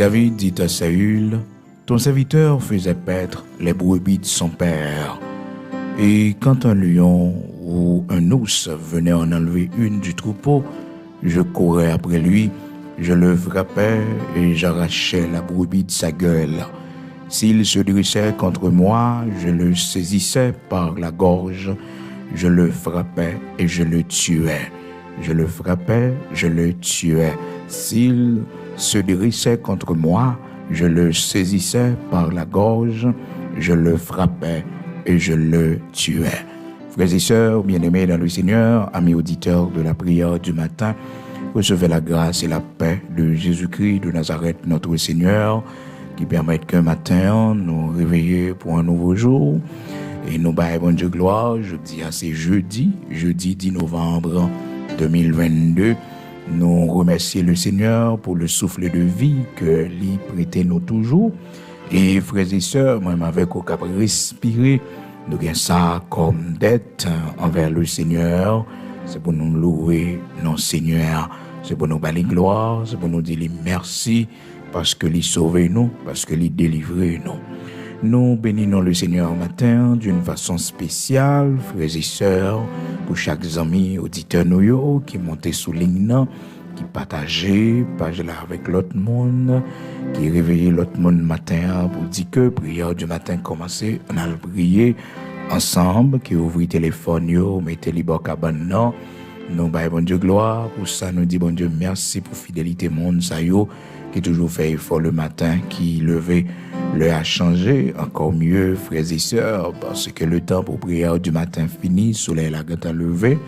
David dit à Saül, « Ton serviteur faisait paître les brebis de son père. Et quand un lion ou un ours venait en enlever une du troupeau, je courais après lui, je le frappais et j'arrachais la brebis de sa gueule. S'il se dressait contre moi, je le saisissais par la gorge, je le frappais et je le tuais. Je le frappais, je le tuais. S'il se dressait contre moi, je le saisissais par la gorge, je le frappais et je le tuais. » Frères et sœurs, bien-aimés dans le Seigneur, amis auditeurs de la prière du matin, recevez la grâce et la paix de Jésus-Christ de Nazareth, notre Seigneur, qui permettent qu'un matin, nous réveiller pour un nouveau jour. Et nous baillons bon Dieu gloire, je dis à c'est jeudi 10 novembre 2022. Nous remercions le Seigneur pour le souffle de vie que lui prête nous toujours. Et frères et sœurs, même avec au cap respirer, nous avons ça comme dette envers le Seigneur. C'est pour nous louer non Seigneur. C'est pour nous balayer gloire. C'est pour nous dire merci parce que lui sauve nous, parce que lui délivre nous. Nous bénissons le Seigneur matin d'une façon spéciale, frères et sœurs, pour chaque ami auditeur nous qui monte sous ligne, qui partageait page là avec l'autre monde, qui réveillait l'autre monde matin pour dire que prière du matin commencer, on a prier ensemble, qui ouvre téléphone yo, mettez libre cabane non. Nous baillons bon Dieu gloire pour ça, nous dit bon Dieu merci pour fidélité monde ça yo qui toujours fait effort le matin, qui levé l'heure a changé, encore mieux frères et sœurs, parce que le temps pour prière du matin fini, soleil la gata levé.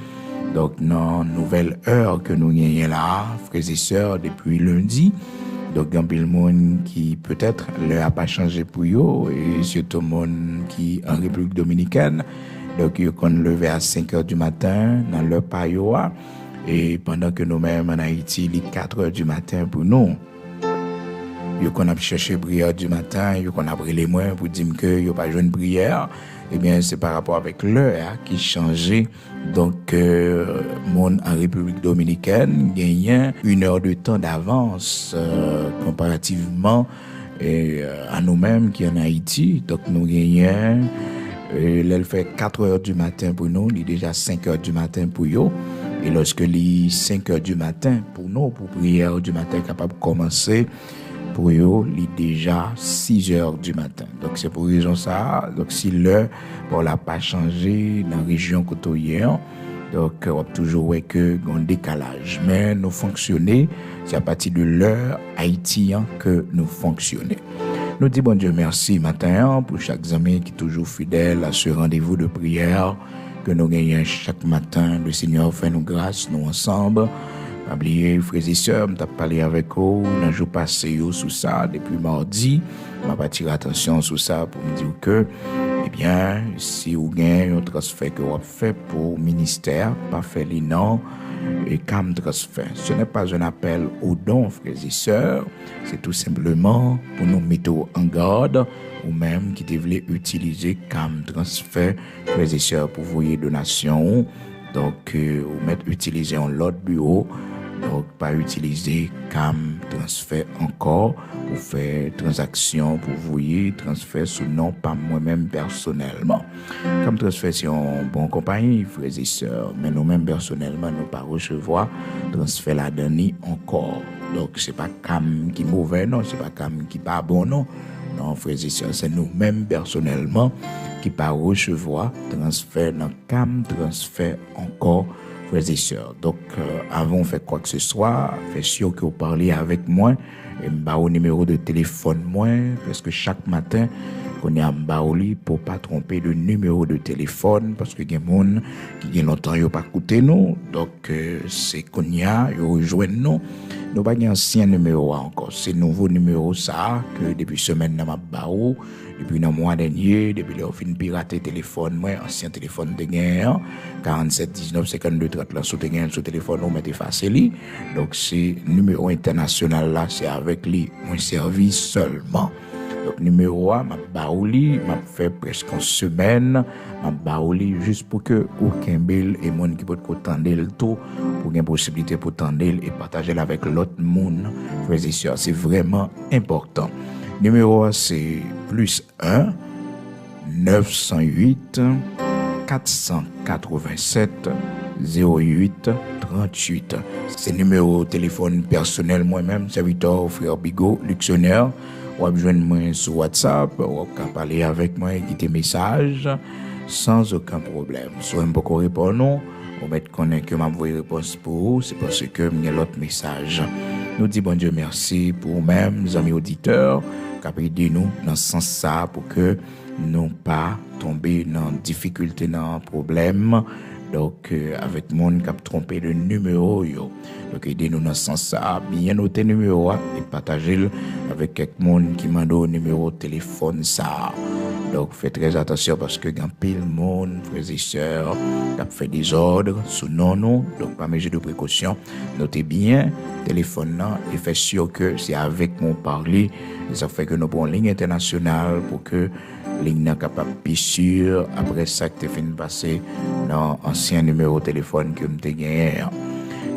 Donc non, nouvelle heure que nous gagnons là, frères et sœurs, depuis lundi. Donc il y a le monde qui peut-être l'heure a pas changé pour eux, et surtout le monde qui en République Dominicaine. Donc ils ont levé à 5h du matin dans leur payoa, et pendant que nous-mêmes en Haïti, il est 4h du matin pour nous. Yo qu'on a cherché prière du matin, yo qu'on a pris les moyens pour dire que yo pas joindre prière, eh bien c'est par rapport avec l'heure qui changeait. Donc monde en République Dominicaine gagne 1 heure de temps d'avance comparativement à nous-mêmes qui en Haïti. Donc nous gagnons elle fait 4h du matin pour nous, il est déjà 5h du matin pour eux. Et lorsque les 5h du matin pour nous, pour prière du matin capable de commencer, pour eux, il est déjà 6h du matin. Donc, c'est pour raison ça. Donc, si l'heure, bon, n'a pas changé dans la région côtière, donc, on a toujours ouais que un décalage. Mais nous fonctionnons, c'est à partir de l'heure haïtienne que nous fonctionnons. Nous disons bon Dieu merci matin pour chaque ami qui est toujours fidèle à ce rendez-vous de prière que nous gagnons chaque matin. Le Seigneur fait nous grâce, nous ensemble. Pas oublier, frères et sœurs, je parlé avec eux dans le jour passé sur ça, depuis mardi. Je vais attirer attention sur ça pour me dire que, eh bien, si vous avez un transfert que vous fait pour le ministère, pas fait les noms, et comme transfert. Ce n'est pas un appel aux dons, frères et sœurs, c'est tout simplement pour nous mettre en garde, ou même qui devaient utiliser comme transfert, frères et sœurs, pour voyer donations. Donc, ou mettre utiliser en l'autre bureau. Donc, pas utiliser comme transfert encore ou faire transaction pour voyer transfert sous nom pas moi-même personnellement. Comme transfert c'est en bonne compagnie, frères et sœurs, mais nous-mêmes personnellement, nous pas recevoir transfert la dernière encore. Donc, c'est pas comme qui mauvais, non, c'est pas comme qui pas bon, non. Non, frères et sœurs, c'est nous-mêmes personnellement qui pas recevoir transfert dans cam transfert encore. Frères et sœurs. Donc, avant de faire quoi que ce soit, faites sûr que vous parlez avec moi et m'ba au numéro de téléphone moi, parce que chaque matin, on est à m'baoli pour pas tromper le numéro de téléphone, parce que il y a des gens qui ont longtemps n'ont pas écouté nous. Donc, c'est qu'on y a, ils rejoignent nous. Nous n'avons pas ancien numéro encore. C'est nouveau numéro ça, que depuis semaine, nous avons depuis le mois dernier, depuis le fin pirater téléphone, moi, ancien téléphone de guerre, 47 19 52 30 là, sous téléphone, on mettez facile. Donc, c'est numéro international là, c'est avec lui, mon service seulement. Donc, numéro 1, m'a baouli, m'a fait presque une semaine, m'a baouli juste pour que aucun bel et mon qui peut attendre le tout ou une possibilité pour tendre et partager avec l'autre monde, frères et sœurs. C'est vraiment important. Numéro c'est +1 908 487 08 38. C'est numéro de téléphone personnel moi-même, serviteur frère Bigot, Luxionnaire. Ou joindre moi sur WhatsApp, ou parler avec moi et quitter message sans aucun problème. Si vous ne pouvez pas répondre, vous mettez connaître que m'a envoyé réponse pour vous, c'est parce que j'ai l'autre message. Nous disons bon Dieu merci pour vous-même, amis auditeurs, qui ont aidé nous dans ce sens-là pour que nous pas tomber dans difficulté, dans problème. Donc, avec le monde qui a trompé le numéro, donc aidez-nous dans ce sens-là, bien noter le numéro et partager avec quelqu'un qui m'a donné le numéro de téléphone. Ça. Donc, faites très attention parce que quand pile monde, frères et sœurs, qui a fait des ordres sous nous, donc par mesure de précaution, notez bien le téléphone là et faites sûr que c'est avec mon parler. Et ça fait que nous prenons une ligne internationale pour que ligne n'est capable de sûr après ça que tu fini passer dans ancien numéro de téléphone que tu as gagné.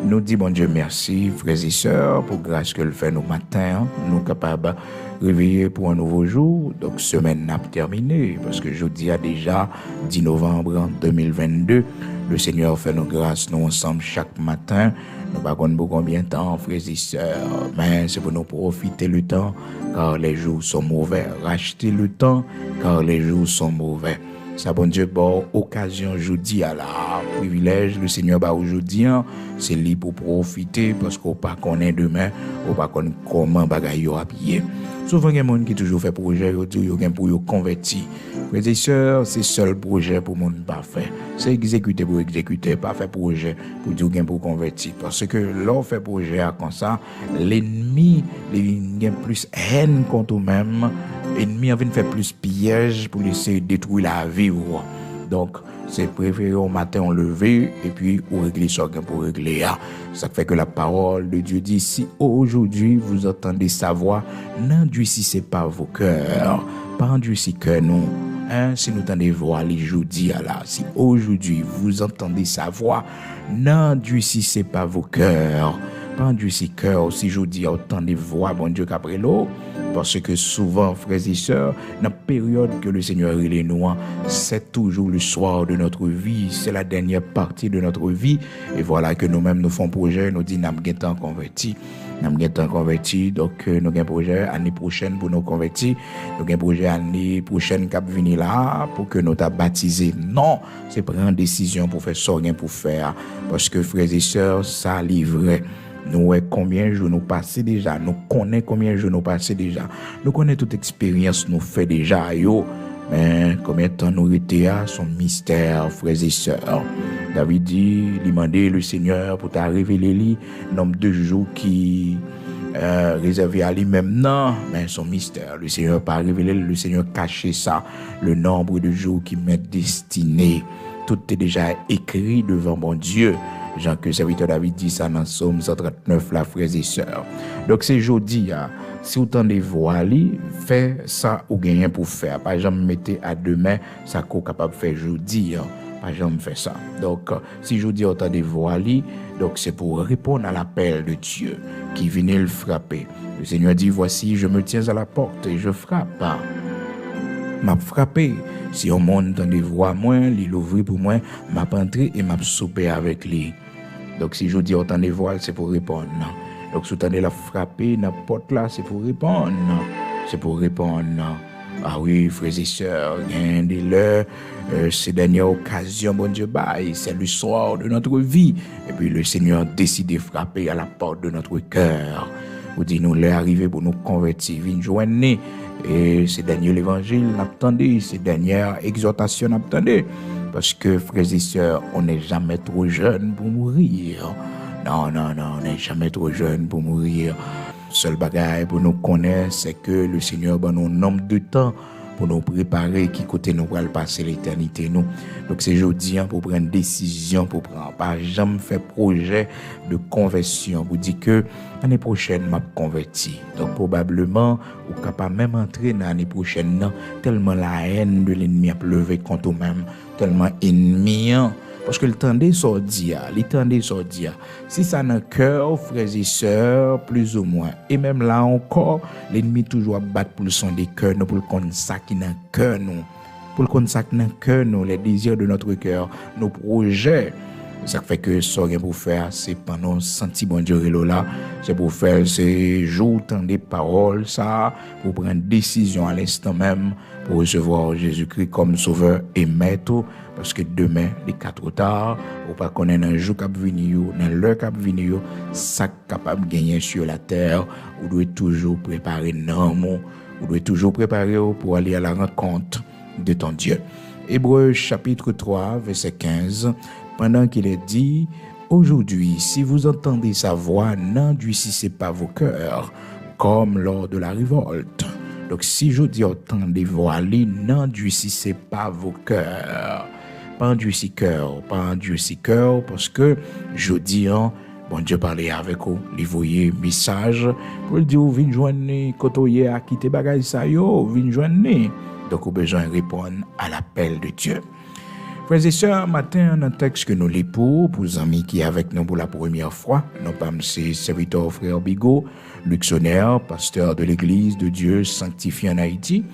Nous disons bon Dieu merci frères et sœurs pour grâce que le fait nos matins, nous capables de réveiller pour un nouveau jour. Donc semaine n'a pas terminé parce que jeudi a déjà 10 novembre 2022. Le Seigneur fait nos grâces nous ensemble chaque matin. Nous ne savons pas combien de temps, frères et sœurs, mais c'est pour nous profiter le temps, car les jours sont mauvais. Racheter le temps, car les jours sont mauvais. Ça, bon Dieu, bon, occasion, jeudi, à la privilège, le Seigneur, aujourd'hui, c'est libre pour profiter, parce qu'on ne pas connaît demain, on ne pas connaît comment bagaille à pied. Souvent, il y a des gens qui toujours fait projet, ils ont pour convertir. Frères et sœurs, c'est le seul projet pour le monde pas fait. C'est exécuter pour exécuter, pas faire projet pour dire pour convertir. Parce que l'on fait projet comme ça, l'ennemi, il a plus haine contre eux-mêmes, l'ennemi a envie de faire plus piège pour essayer de détruire la vie. Donc, c'est préféré au matin on lever et puis on régler ça pour régler. Ça fait que la parole de Dieu dit, si aujourd'hui vous entendez sa voix, n'endurcissez pas vos cœurs, pas endurcissez cœur nous. Si nous entendez voix les jeudi là, si aujourd'hui vous entendez sa voix, n'endurcissez pas vos cœurs. Pendu si cœur, si je dis autant de voix, bon Dieu, qu'après l'eau, parce que souvent, frères et sœurs, dans la période que le Seigneur est nous, c'est toujours le soir de notre vie, c'est la dernière partie de notre vie, et voilà que nous-mêmes nous faisons projet, nous disons, nous sommes convertis. Nous sommes convertis, donc nous avons un projet l'année prochaine pour nous convertir. Nous avons un projet l'année prochaine qui va venir là pour que nous soyons baptisés. Non, c'est prendre une décision pour faire ça, pour faire. Parce que frères et sœurs, ça livrait. Nous combien de jours nous passons déjà, nous connaissons combien de jours nous passons déjà, nous connaissons toute expérience nous fait déjà, mais combien de temps nous étions à son mystère, frères et sœurs. David dit, il demandait le Seigneur pour t'a révéler le nombre de jours qui réservé à lui-même, non, mais son mystère, le Seigneur pas révélé, le Seigneur cachait ça, le nombre de jours qui m'est destiné, tout est déjà écrit devant mon Dieu. Jean que serviteur David dit ça dans Psaume 139, là, frères et sœurs. Donc c'est jeudi, si vous entendez voix, faites ça ou gagnez pour faire. Par exemple, mettez à demain, ça qu'on capable de faire jeudi. Par exemple, fait ça. Donc, si jeudi, vous entendez voix, donc c'est pour répondre à l'appel de Dieu qui venait le frapper. Le Seigneur dit, voici, je me tiens à la porte et je frappe. M'a frappé. Si on monte dans des voix moins, il ouvre pour moi, m'a entré et m'a soupé avec lui. Donc si je dis autant de voix, c'est pour répondre. Donc si vous entendez la frapper dans la porte là, c'est pour répondre. C'est pour répondre. Ah oui, frères et sœurs, regardez l'heure, c'est dernière occasion, bon Dieu, c'est le soir de notre vie. Et puis le Seigneur décide de frapper à la porte de notre cœur. Vous dites, nous l'est arrivé pour nous convertir, venir joindre. Et c'est dernier l'évangile, n'attendez, c'est dernière exhortation, n'attendez. Parce que, frères et sœurs, on n'est jamais trop jeune pour mourir. Non, on n'est jamais trop jeune pour mourir. Seul bagaille pour nous connaître, c'est que le Seigneur a un nombre de temps pour nous préparer qui côté nous va passer l'éternité nous. Donc c'est aujourd'hui pour prendre décision, pour prendre pas jamais faire projet de conversion. Vous dit que l'année prochaine m'a converti. Donc probablement ou capable même entrer dans l'année prochaine non, tellement la haine de l'ennemi a levé contre nous-mêmes, tellement ennemi Parce que le temps des sordia, si ça n'a cœur, frères et sœurs, plus ou moins. Et même là encore, l'ennemi toujours battre pour le son des cœurs, nous, pour le compte ça qui n'a cœur, nous. Pour le compte ça qui n'a cœur, nous, les désirs de notre cœur, nos projets. Ça fait que ça rien pour faire, c'est pendant senti bon Dieu là, c'est pour faire ces jours tant des paroles ça, pour prendre décision à l'instant même pour recevoir Jésus-Christ comme sauveur et maître, parce que demain les 4 trop tard, ou pas connaître un jour cap venir, dans l'heure cap venir, ça capable gagner sur la terre, vous devez toujours préparer non, vous devez toujours préparer pour aller à la rencontre de ton Dieu. Hébreux chapitre 3 verset 15. Pendant qu'il est dit, aujourd'hui, si vous entendez sa voix, n'endurcissez pas vos cœurs, comme lors de la révolte. Donc, si je dis entendez voix, n'endurcissez pas vos cœurs. Pas endurci cœur, parce que je dis, bon Dieu parlait avec vous, lui voyez message, pour le dire, vin joindre, côtoyer à quitter bagage ça yo, vin joindre. Donc, vous avez besoin de répondre à l'appel de Dieu. Frères et sœurs, matin, un texte que nous lisons pour les amis qui sont avec nous pour la première fois. Nous sommes ses serviteurs frère Bigot, Luxonnaire, pasteur de l'église de Dieu sanctifié en Haïti.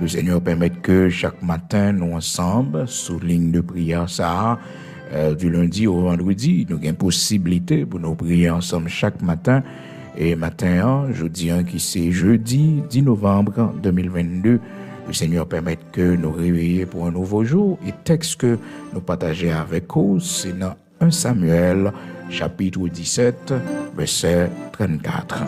Le Seigneur permet que chaque matin, nous ensemble, sous ligne de prière, ça, du lundi au vendredi, nous avons possibilité pour nous prier ensemble chaque matin. Et matin, jeudi, qui c'est jeudi 10 novembre 2022, le Seigneur permet que nous réveillions pour un nouveau jour. Et texte que nous partageons avec vous, c'est dans 1 Samuel, chapitre 17, verset 34.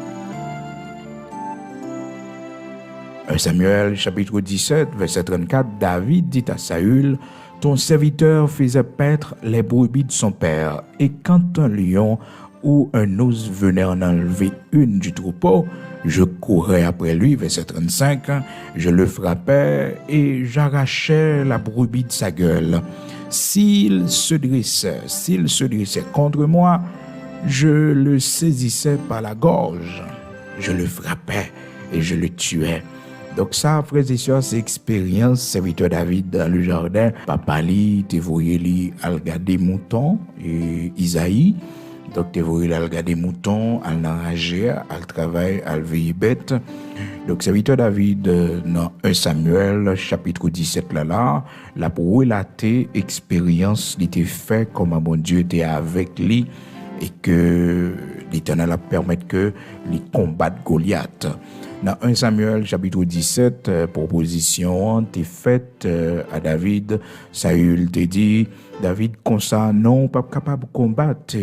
1 Samuel, chapitre 17, verset 34, David dit à Saül, « Ton serviteur faisait paître les brebis de son père, et quand un lion ou un ours venait en enlever une du troupeau, je courais après lui, verset 35, je le frappais et j'arrachais la brebis de sa gueule. S'il se dressait contre moi, je le saisissais par la gorge, je le frappais et je le tuais. » Donc ça, frères et sœurs, c'est expérience serviteur David dans le jardin. Papa li, te voyé li al garder mouton et Isaïe. Donc, te voyé al garder mouton, al enrager, al travail, al veiller bête. Donc, serviteur David, dans 1 Samuel, chapitre 17, là, pour relater expérience, il était fait comme bon Dieu était avec lui et que l'Éternel a permis que lui combatte Goliath. Dans 1 Samuel, chapitre 17, proposition t'est faite à David. Saül te dit, David, comme ça, non, pas capable de combattre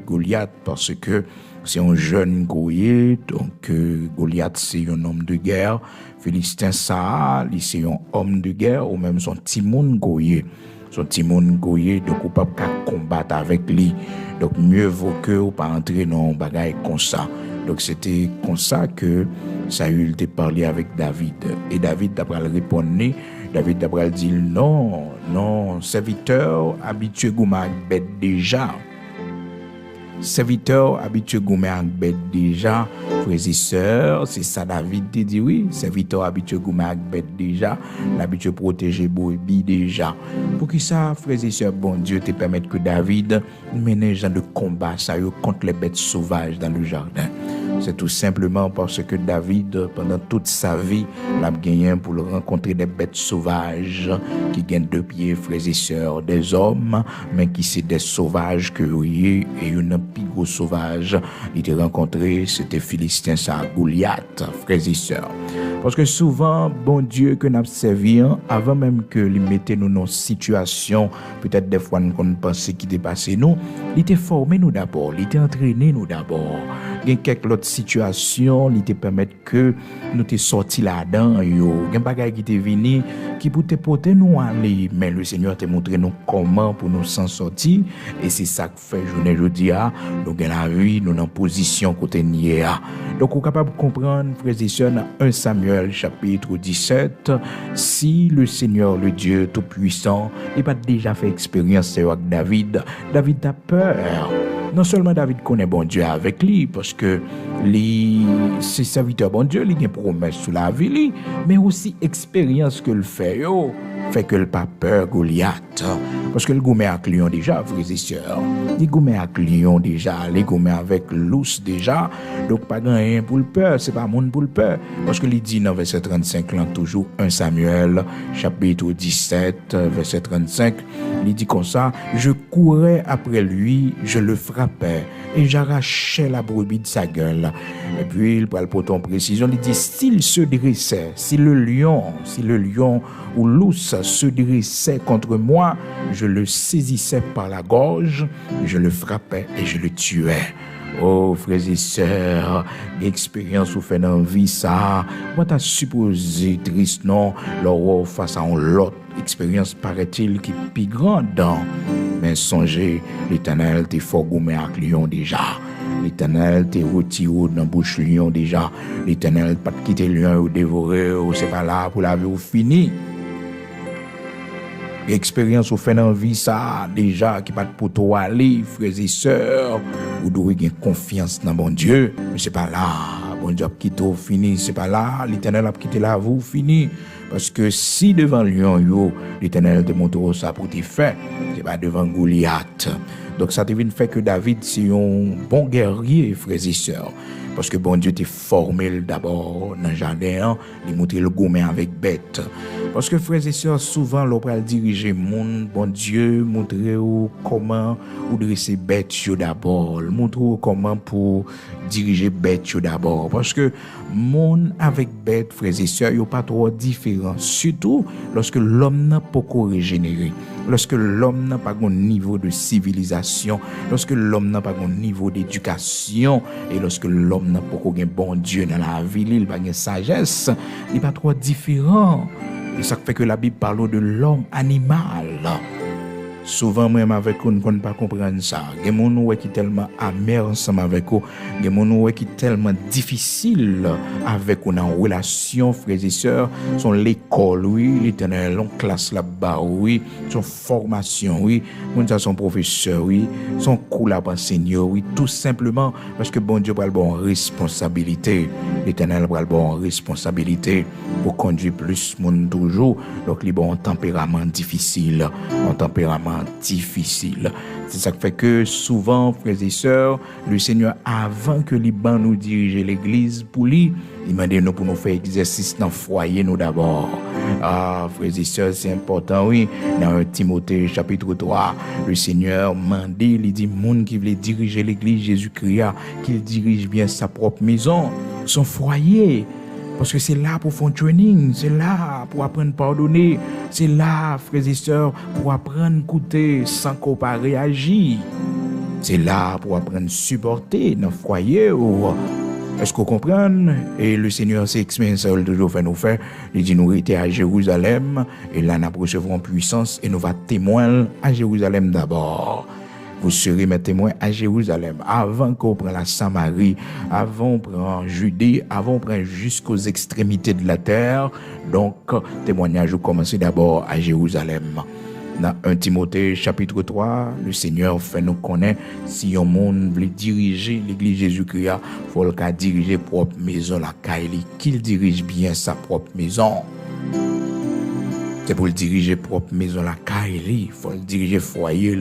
Goliath parce que c'est un jeune goyer, donc Goliath, c'est un homme de guerre. Philistin, ça, c'est un homme de guerre ou même son timoun goyer. Son timoun goyer, donc on ne peut pas combattre avec lui. Donc mieux vaut que on pas entrer dans un bagage comme ça. Donc c'était comme ça que Saül t'a parlé avec David. Et David d'après le répondre, David d'après dit non, serviteur habitué gouma bête déjà. Serviteur habitué gouma bête déjà, frères et sœurs, c'est ça David te dit oui, serviteur habitué gouma bête déjà, l'habitué protéger brebis déjà. Pour qui ça, frères et sœurs, bon Dieu te permette que David mène un genre de combat ça contre les bêtes sauvages dans le jardin. C'est tout simplement parce que David, pendant toute sa vie, l'a gagné pour le rencontrer des bêtes sauvages qui gagnent 2 pieds, frères et sœurs, des hommes, mais qui c'est des sauvages que oui, et une plus gros sauvage, il a rencontré, c'était Philistin, ça, Goliath, frères et sœurs. Parce que souvent, bon Dieu que nous servons, avant même que lui mette nous dans une situation, peut-être des fois nous pensons qu'il dépassait nous, il était formé nous d'abord, il était entraîné nous d'abord. Il y a quelques autres situations, il te permettre que nous te sortis là-dedans, il y a des bagages qui te venu, qui pour te porter nous aller, mais le Seigneur te montré nous comment pour nous s'en sortir, et c'est ça que fait journée aujourd'hui, nous avons la vie, nous en position côté nié. Donc, on est capable de comprendre, frères et sœurs, dans 1 Samuel, chapitre 17, si le Seigneur, le Dieu Tout-Puissant, n'a pas déjà fait expérience avec David, David a peur. Non seulement David connaît bon Dieu avec lui, parce que ses serviteurs bon Dieu, il a une promesse sur la vie, mais aussi expérience que le fait. fait que le pas peur Goliath. Parce que le gourmet avec lion déjà, frères et sœurs. Les gourmet avec lion déjà, les gourmet avec l'ours déjà. Donc pas rien pour le peur, c'est pas monde pour le peur. Parce que il dit dans verset 35 là, toujours 1 Samuel, chapitre 17, verset 35, il dit comme ça, je courais après lui, je le frappais et j'arrachais la brebis de sa gueule. Et puis il parle pour ton précision, il dit s'il se dressait, si le lion ou l'ours se dressait contre moi, je le saisissais par la gorge, je le frappais et je le tuais. Oh, frères et sœurs, l'expérience ou fait dans la vie, ça, moi t'as supposé triste, non, leur face à l'autre expérience, paraît-il, qui est plus grande. Mais songez, l'Éternel t'est fort gourmet avec lion déjà. L'Éternel t'est retiré dans la bouche lion déjà. L'Éternel pas te quitter lion ou dévorer, ou c'est pas là pour la vie ou fini. Expérience ou fait dans la vie ça déjà qui pas pour toi aller frères et sœurs ou doit avoir confiance dans bon Dieu mais c'est pas là bon Dieu a quitté fini c'est pas là l'Éternel a quitté là vous fini parce que si devant lion yo l'Éternel te montre ça pour te faire c'est pas devant Goliath donc ça devine fait que David c'est un bon guerrier frères et sœurs parce que bon Dieu t'a formé d'abord dans le jardin, il montre le gourmet avec bête. Parce que frères et sœurs, souvent, l'on peut diriger monde, bon Dieu, montrer comment ou dresser bête d'abord, montrer comment pour diriger bête d'abord. Parce que monde avec bête, frères et sœurs, il n'y a pas trop différent. Surtout lorsque l'homme n'a pas régénéré. Lorsque l'homme n'a pas un niveau de civilisation, lorsque l'homme n'a pas un niveau d'éducation, et lorsque l'homme n'a pas un bon Dieu dans la vie, il n'a pas une sagesse, il n'est pas trop différent. Et ça fait que la Bible parle de l'homme animal. Souvent, même avec eux, on ne peut pas comprendre ça. Il y a des gens qui sont tellement amers ensemble avec eux. Il y a des gens qui sont tellement difficiles avec eux en relation, frères et sœurs. Son l'école, oui, l'Éternel, son classe là-bas, oui, son formation, oui, son professeur, oui, son cours là-bas, Seigneur, oui, tout simplement parce que bon Dieu prend bon responsabilité. L'Éternel prend bon responsabilité pour conduire plus monde toujours. Donc, il y a un tempérament difficile, un tempérament difficile. C'est ça qui fait que souvent, frères et sœurs, le Seigneur, avant que les bancs nous dirigent l'église pour lui, il m'a dit nous pour nous faire exercice dans le foyer nous d'abord. Ah, frères et sœurs, c'est important, oui. Dans Timothée chapitre 3, le Seigneur m'a dit, il dit, monde qui veut diriger l'église Jésus-Christ, qu'il dirige bien sa propre maison, son foyer. Parce que c'est là pour faire un training, c'est là pour apprendre à pardonner, c'est là, frères et sœurs, pour apprendre à écouter sans qu'on pas réagir. C'est là pour apprendre à supporter dans le foyer. Est-ce qu'on comprend? Et le Seigneur s'est exprimé, ça il toujours fait nous faire. Il dit nous étions à Jérusalem, et là nous recevrons puissance, et nous va témoigner à Jérusalem d'abord. Vous serez mes témoins à Jérusalem, avant qu'on prenne la Samarie, avant qu'on prenne Judée, avant qu'on prenne jusqu'aux extrémités de la terre. Donc, témoignage vous commencez d'abord à Jérusalem. Dans 1 Timothée chapitre 3, le Seigneur fait nous connaître si un monde veut diriger l'église Jésus-Christ, il faut qu'il diriger propre maison la Kaili, qu'il dirige bien sa propre maison. C'est pour le diriger propre maison la Kaili, il faut le diriger foyer.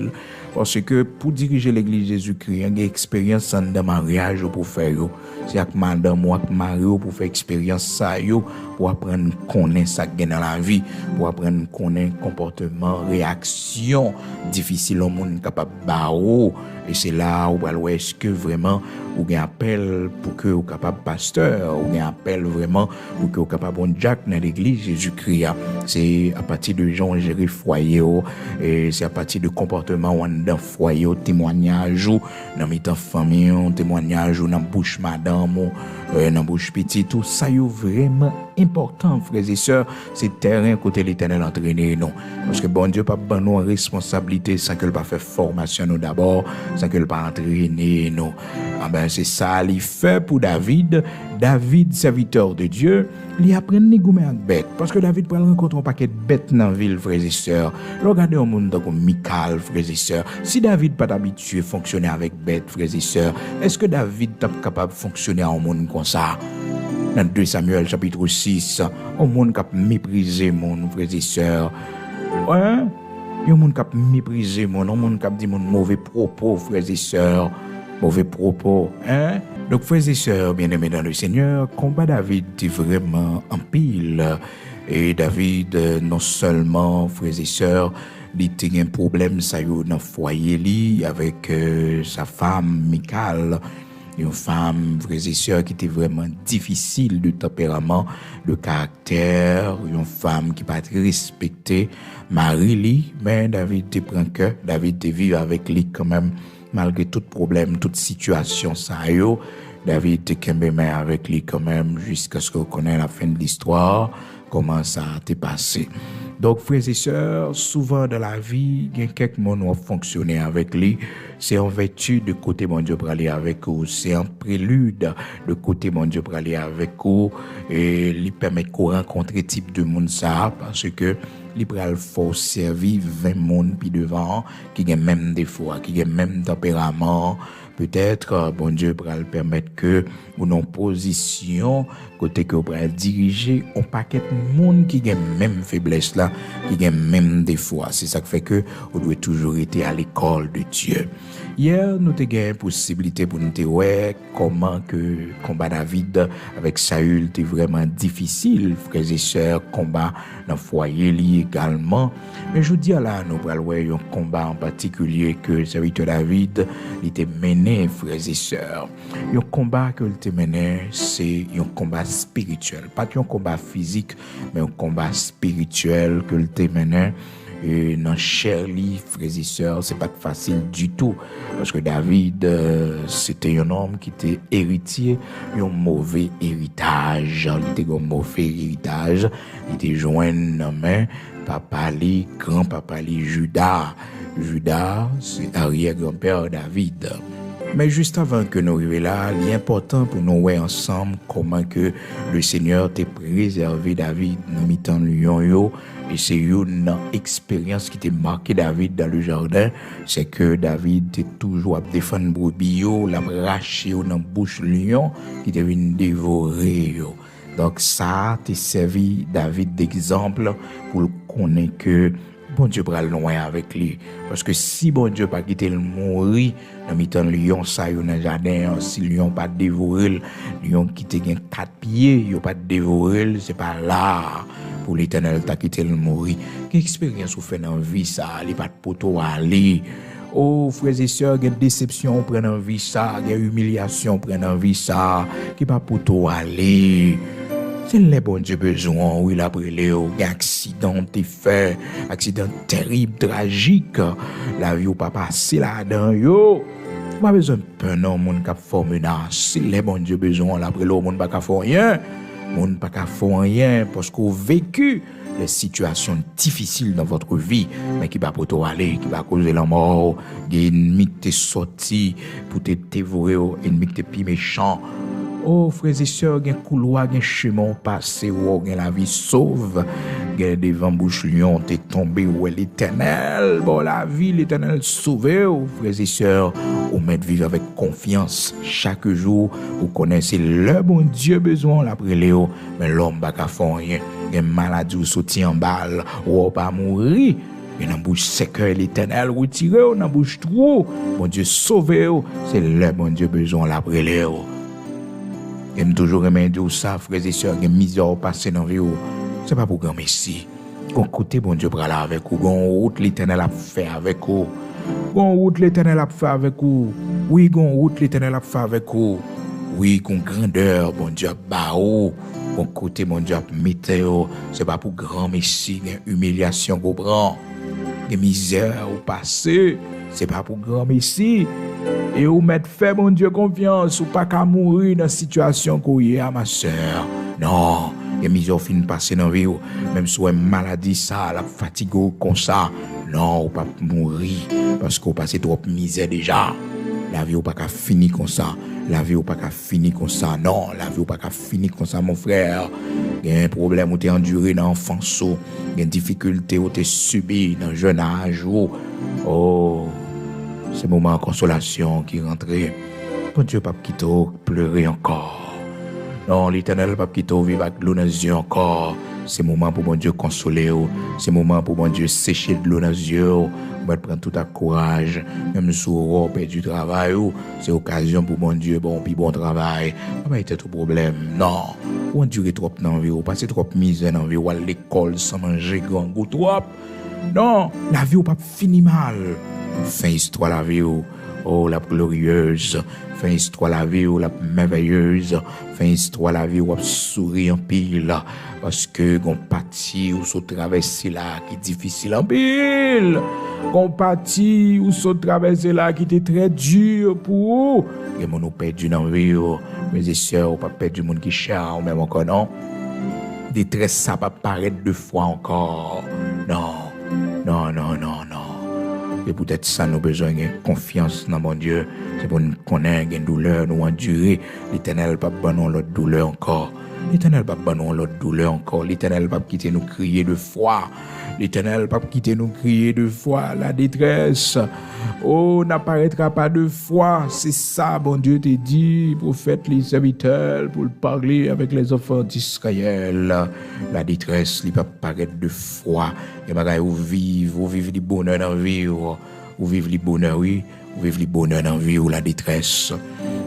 Parce que pour diriger l'église Jésus-Christ, il y a une expérience de mariage pour faire. C'est avec madame ou avec mari pour faire expérience ça, pour apprendre à connaître ça dans la vie, pour apprendre à connaître comportement, réaction difficile au monde capable de. Et c'est là où est-ce que vraiment ou un appel pour que vous capable pasteur, ou un appel vraiment pour que vous capable bon Jack dans l'église Jésus-Christ. C'est à partir de gens gérer foyer et c'est à partir de comportement dans foyer, témoignage dans mi-temps famille, témoignage dans bouche madame, dans bouche petit, tout ça est vraiment important, frères et sœurs, c'est terrain côté l'Éternel entraîné non parce que bon Dieu pas ban nous responsabilité sans que pas faire formation nous d'abord, sans que pas entraîner nous. Ah ben c'est ça il fait pour David, serviteur de Dieu, il apprend à gommer avec bête parce que David prend rencontrer un paquet de bêtes dans la ville, frères et sœurs. Regardez un monde comme Michal, frères et sœurs. Si David pas habitué à fonctionner avec bêtes, frères et sœurs, est-ce que David est capable de fonctionner en monde comme ça? Dans 2 Samuel chapitre 6, un monde qui a méprisé mon frères et sœurs. Hein? Yon moun kap mépriser mon, yon moun kap di mon mauvais propos, frères et sœurs, mauvais propos, hein? Donc, frères et sœurs, bien-aimés dans le Seigneur, combat David était vraiment en pile. Et David, non seulement, frères et sœurs, il était un problème, ça y est, dans le foyer, li, avec sa femme, Michal, une femme, frères et sœurs, qui était vraiment difficile de tempérament, de caractère, une femme qui pas très respectée, Marie, mais David te prend cœur, David te vit avec lui quand même, malgré tout problème, toute situation, ça y est, David te kembe main avec lui quand même, jusqu'à ce qu'on connaisse la fin de l'histoire, comment ça t'est passé. Donc, frères et sœurs, souvent dans la vie, il y a quelques monde qui fonctionner avec lui. C'est en vertu de côté mon Dieu pour aller avec vous. C'est un prélude de côté mon Dieu pour aller avec vous. Et lui permet qu'on rencontre type de monde ça, parce que il faut servir 20 monde puis devant, qui ont même défaut, qui ont même tempérament. Peut-être, bon Dieu pourra le permettre que, ou non position, côté que vous pourrez diriger, on paquet de monde qui a même faiblesse là, qui a même défaut. C'est ça qui fait que, vous devez toujours être à l'école de Dieu. Hier, nous avons eu une possibilité pour nous dire, ouais, comment que combat David avec Saül était vraiment difficile, frères et sœurs, combat dans le foyer également. Mais je vous dis là, nous allons voir un combat en particulier que le serviteur David était mené, frères et sœurs. Un combat que il mené, c'est un combat spirituel. Pas un combat physique, mais un combat spirituel que il mené. Et dans Shirley, frères et sœurs, c'est pas facile du tout. Parce que David, c'était un homme qui était héritier, un mauvais héritage. Il était un mauvais héritage. Il était joint dans main, papa li, grand-papa li, Judas. Judas, c'est arrière-grand-père David. Mais juste avant que nous arrivions là, il est important pour nous voir ensemble comment que le Seigneur t'a préservé David dans le temps de lion. Et c'est une expérience qui t'a marqué David dans le jardin, c'est que David était toujours à défendre brebis, l'a raché dans la bouche lion qui t'a venu dévorer. Donc ça t'a servi David d'exemple pour connaître que bon Dieu pral loin avec lui. Parce que si bon Dieu pas quitté le mourir, dans le temps lion ça yo dans jardin, si lion pas dévorer, lion qui te gen 4 pieds, yo pas dévorer, c'est pas là pour l'Éternel t'a quitté le mourir. Quelle expérience vous fait dans vie ça, il pas de poteau aller. Oh, frères et sœurs, il y a déception prend dans vie ça, il y a humiliation prend dans vie ça, qui pas poteau aller. C'est le bon Dieu besoin, où il a brûlé, un accident t'est fait, accident terrible, tragique. La vie ou pas passé là-dedans, yo. Pas besoin de peur, non, mon cap formidable. C'est le bon Dieu besoin, la brûlé, mon pas qu'à faire rien. Mon pas qu'à faire rien, parce qu'on vécu les situations difficiles dans votre vie, mais qui va pour toi aller, qui va causer la mort, des ennemis qui t'est sorti pour te dévorer, ennemis qui t'est plus méchant. Oh, frères et sœurs, il y a un couloir, il y a un chemin passé, il y a la vie sauve. Il y a devant bouche lion, t'es tombé, où est l'Éternel. Bon, la vie, l'Éternel sauvé, frères et sœurs. Vous mettez vivre avec confiance. Chaque jour, vous connaissez le bon Dieu besoin, l'après Léo. Mais l'homme n'a pas fait rien. Il y a une maladie, vous sautez en balle, ou pas mourir. Il y a une bouche sec, l'Éternel retiré, dans la bouche trou. Bon Dieu sauvé, c'est le bon Dieu besoin, l'après Léo. J'aime toujours aimer dire ça, frères et sœurs, que misère passée dans la vie. C'est pas pour grand messie. Qu'on côté bon Dieu pour aller avec vous, qu'on route l'Éternel a fait avec vous. Qu'on route l'Éternel a fait avec vous. Oui, qu'on route l'Éternel a fait avec vous. Oui, qu'on grandeur, bon Dieu a baou. Qu'on côté bon Dieu a météo. C'est pas pour grand messie, une humiliation qu'on prend. Des misères au passé. C'est pas pour grand messie. Et vous mettez fait, mon Dieu, confiance, ou pas qu'à mourir dans la situation qu'on y a, ma soeur. Non, les misères finissent passer dans la vie, même si vous avez une maladie, ça, la fatigue comme ça. Non, ou pas mourir, parce que vous passez trop de misère déjà. La vie ou pas qu'à finir comme ça. La vie ou pas qu'à finir comme ça. Non, la vie ou pas qu'à finir comme ça, mon frère. Il y a un problème où tu es enduré dans l'enfance. Il y a une difficulté où tu es subi dans le jeune âge. Oh, c'est moment de consolation qui rentre. Bon Dieu, pas quitter pleurer encore. Non, l'Éternel pas quitter ou vivre avec l'eau dans les yeux encore. C'est moment pour bon Dieu consoler ou. C'est moment pour bon Dieu sécher de l'eau dans les yeux ou. On va prendre tout à courage. Même si on perd du travail ou. C'est occasion pour bon Dieu, bon travail. Pas être tout problème. Non. On dure trop dans la vie ou. Passer trop misère dans la vie ou à l'école sans manger grand goût trop. Non. La vie ou pas fini mal. Fin histoire la vie ou. Oh, la glorieuse. Fin histoire la vie ou la merveilleuse. Fin histoire la vie ou a souri en pile. Parce que gon parti ou so traverser là qui difficile en pile. Gon parti ou so traverser là qui était très dur pour. Et mon ou perdu dans vie ou. Mes sœurs ou pas perdu monde qui cher ou même encore non. Détresse ça pas paraître deux fois encore. Non. Non, non, non, non. Et peut-être ça nous besoin de confiance dans mon Dieu. C'est pour nous connaître une douleur, nous endurer. L'Éternel pas bannon l'autre douleur encore. L'Éternel pas bannon l'autre douleur encore. L'Éternel pas quitter nous crier de foi. L'Éternel pas quitter nous crier de foi. La détresse, oh, n'apparaîtra pas de foi. C'est ça, bon Dieu t'a dit, prophète, les serviteurs, pour parler avec les enfants d'Israël. La détresse, il pas paraître de foi. Et bagaille vous vivez du bonheur dans la vie, vous vivez du bonheur, oui, vous vivez du bonheur dans la vie ou la détresse.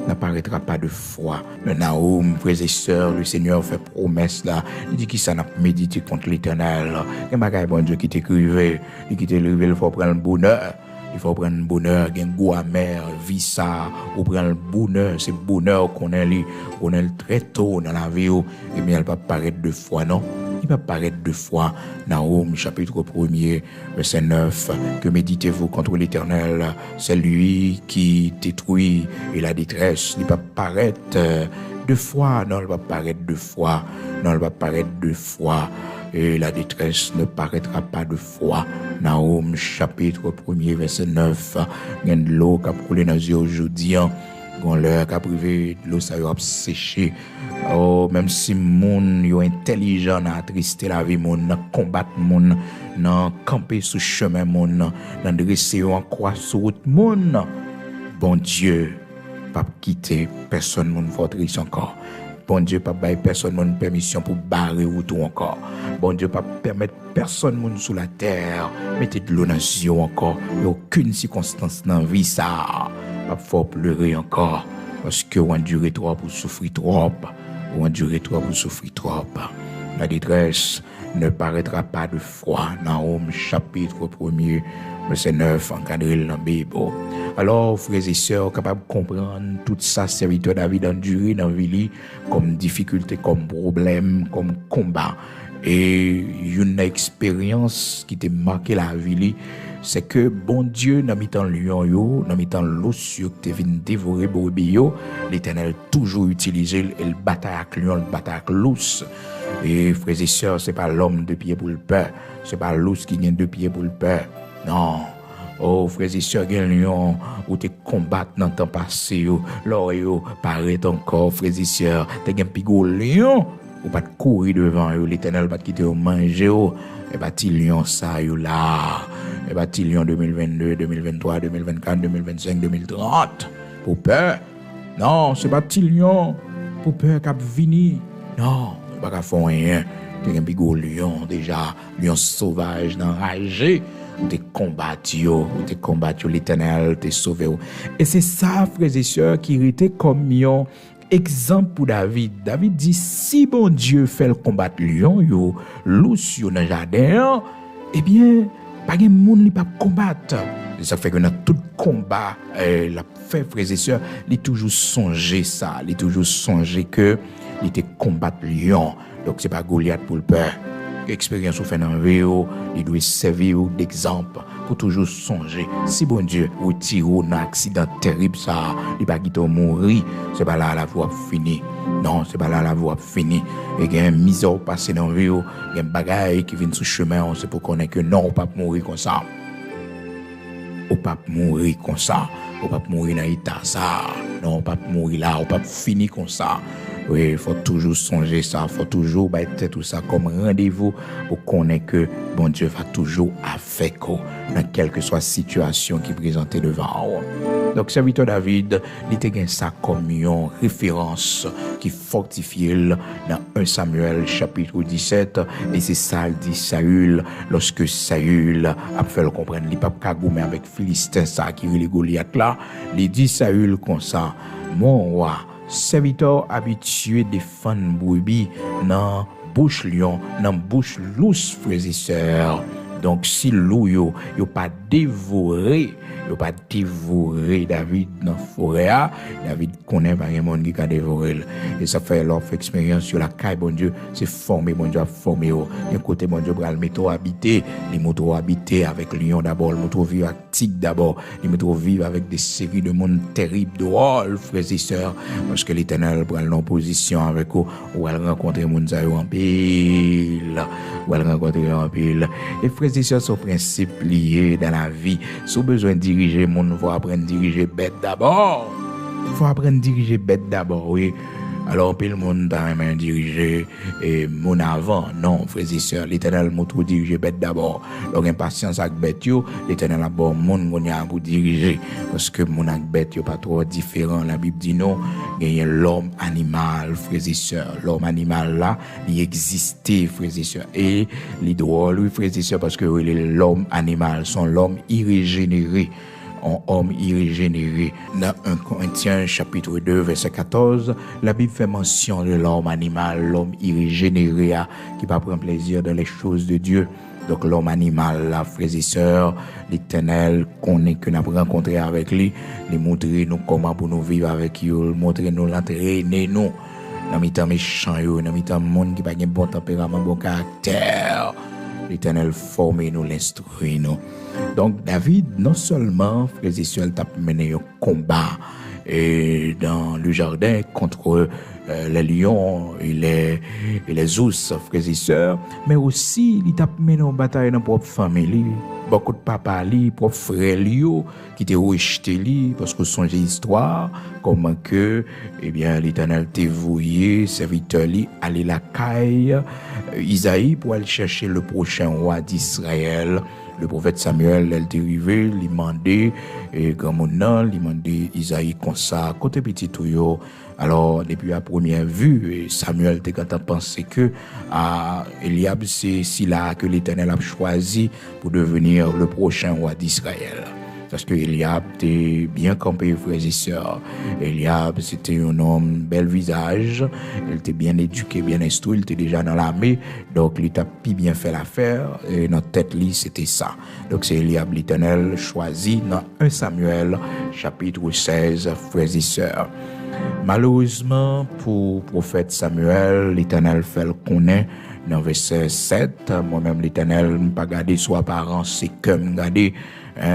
N'apparaîtra pas de foi. Le Nahum, frères et sœurs, le Seigneur fait promesse là. Il dit qu'il s'en a médité contre l'Éternel. Il y a bon Dieu qui t'écrivait. Il qui t'écrivait, il faut prendre le bonheur. Il faut prendre le bonheur, il y a un goût amer, vie ça, ou prendre le bonheur, c'est le bonheur qu'on a très tôt dans la vie, et bien elle va paraître deux fois, non? Il va paraître deux fois. Nahum, chapitre 1er, verset 9, que méditez-vous contre l'Éternel, c'est lui qui détruit et la détresse. Il va paraître deux fois, non, il va paraître deux fois, non, il va paraître deux fois. Et la détresse ne paraîtra pas de fois. Nahum, chapitre 1er, verset 9. Il y a de l'eau qui a coulé dans les yeux aujourd'hui. Gon l'heure qui a privé, de l'eau ça a séché. Oh, même si moun yo intelligent à attrister la vie moun, dans combattre moun, dans camper sous chemin moun, dans dresser en croix sur route moun. Bon Dieu, pas quitter personne moun forteresse encore. Bon Dieu, pas bailler personne moun permission pour barrer ou tout encore. Bon Dieu, pas permettre personne moun sous la terre mettez de l'eau dans les yeux encore. Il n'y a aucune circonstance dans la vie ça. Pas fort pleurer encore parce que on endure trop pour souffrir trop. On endure trop pour souffrir trop. La détresse ne paraîtra pas de foi. Nahum, chapitre 1er, verset 9, encadré dans la Bible. Alors, frères et sœurs, capables de comprendre tout ça, serviteur David enduré dans la vie, comme difficulté, comme problème, comme combat. Et une expérience qui t'a marqué la vie, c'est que bon Dieu, dans mi-temps lion yo, dans mi-temps l'os yo qui vient dévorer brebis yo, l'Éternel toujours utilisé le bataille avec lion, le bataille avec l'os. Et frères et sœurs, c'est pas l'homme de pied pour le peur, c'est pas l'os qui vient de pied pour le peur. Non. Oh, frères et sœurs, gen lion, ou te combattre dans le temps passé, yo, l'or yo, paraît encore, frères et sœurs, te gen pigo lion, ou pas de courir devant yo, l'Éternel pas quitter au manger yo, et pas ti lion ça yo là, et pas ti lion 2022, 2023, 2024, 2025, 2030, pour peur. Non, c'est pas ti lion, pour peur qu'a vini. Non, pas qu'à faire rien. Te gen pigo lion déjà, lion sauvage, enragé. Te combattu, l'Éternel te sauvé. Et c'est ça, frères et sœurs, qui était comme un exemple pour David. David dit, si bon Dieu fait le combat lion, yo, lousse yo dans le jardin, eh bien, pas de monde qui pas combattre. Ça fait que dans tout combat, la fait, frères et sœurs, il toujours songé ça, il toujours songé que il était combattre lion. Donc c'est pas Goliath pour le peur. Expérience ou fait dans la vie, il doit servir d'exemple pour toujours songer. Si bon Dieu ou tire un accident terrible, ça, il va quitter mourir, c'est pas là la voie finie. Non, c'est pas là la voie finie. Et il y a une misère passée dans la vie, il y a une bagaille qui vient sur le chemin, c'est pour connaître que non, on ne peut pas mourir comme ça. On ne peut pas mourir comme ça. On ne peut pas mourir dans l'état ça. Non, on ne peut pas mourir là, on ne peut pas finir comme ça. Oui, il faut toujours songer ça, il faut toujours mettre tout ça comme rendez-vous pour connaître que bon Dieu va toujours avec vous dans quelle que soit la situation qui est présentée devant vous. Donc, serviteur David, il était gain sa communion, référence qui fortifie dans 1 Samuel chapitre 17. Et c'est ça, il dit Saül, lorsque Saül a fait le comprendre, il n'a pas cagoumé avec Philistin, ça qui est le Goliath là, il dit Saül comme ça, mon roi, serviteur habitué défendre brebis dans bouche lion, dans bouche lousse, frères et sœurs. Donc, si loup yo pas dévoré David dans la forêt, David connaît pas un monde qui a dévoré. Et ça fait leur expérience sur la caille, bon Dieu, c'est formé, bon Dieu a formé. D'un côté, bon Dieu, le métro habité, les motos habité avec lion d'abord, le moto vivre avec tigre d'abord, les motos vivre avec des séries de monde terribles dehors, frères et sœurs, parce que l'Éternel prend l'opposition avec eux, ou elle rencontre monde en pile, Et frères et sœurs, son principe lié dans la vie, sous besoin de diriger, il faut apprendre à diriger bête d'abord. Oui. Alors, puis le monde pas même diriger mon avant. Non, frères et sœurs, l'Éternel m'a trop dirigé bête d'abord. Donc, impatience avec bête, l'Éternel a bon monde pour diriger. Parce que mon avec bête, pas trop différent. La Bible dit non, il y a l'homme animal, frères et sœurs. L'homme animal là, il existait, frères et sœurs. Et les drôles, oui, frères et sœurs, parce que l'homme animal, sont l'homme irrégénéré. En homme irrégénéré. Dans 1 Corinthiens chapitre 2 verset 14, la Bible fait mention de l'homme animal, l'homme irrégénéré qui va prendre plaisir dans les choses de Dieu. Donc l'homme animal, là, frères et sœurs, l'Éternel connaît que nous avons rencontré avec lui, lui montrer nous comment pour nous vivre avec lui, montrer nous l'entraîner nous. Dans mes temps méchants, dans mes temps monde qui n'a pas un bon tempérament, bon caractère. L'Éternel forme nous, l'instruit nous. Donc David, non seulement, frères et sœurs, il a mené un combat dans le jardin contre les lions et les ours, frères et sœurs, mais aussi il a mené une bataille dans sa propre famille. Beaucoup de papas, propres frères qui étaient rejetés parce que son histoire, comment que, l'Éternel t'a voué, serviteur aller la caille, Isaïe pour aller chercher le prochain roi d'Israël. Le prophète Samuel, elle est arrivé, il demandait, comme on a, il demandait Isaïe comme ça, côté petit tout. Alors, depuis la première vue, Samuel était quand on pensait que Eliab, c'est là que l'Éternel a choisi pour devenir le prochain roi d'Israël. Parce que Eliab était bien campé, frères et sœurs. Eliab, c'était un homme bel visage. Il était bien éduqué, bien instruit. Il était déjà dans l'armée. Donc, il a bien fait l'affaire. Et notre tête, c'était ça. Donc, c'est Eliab l'Éternel choisi dans 1 Samuel, chapitre 16, frères et sœurs. Malheureusement, pour le prophète Samuel, l'Éternel fait le connaître. Dans verset 7, moi-même, l'Éternel n'a pas gardé son apparence, c'est comme gardé.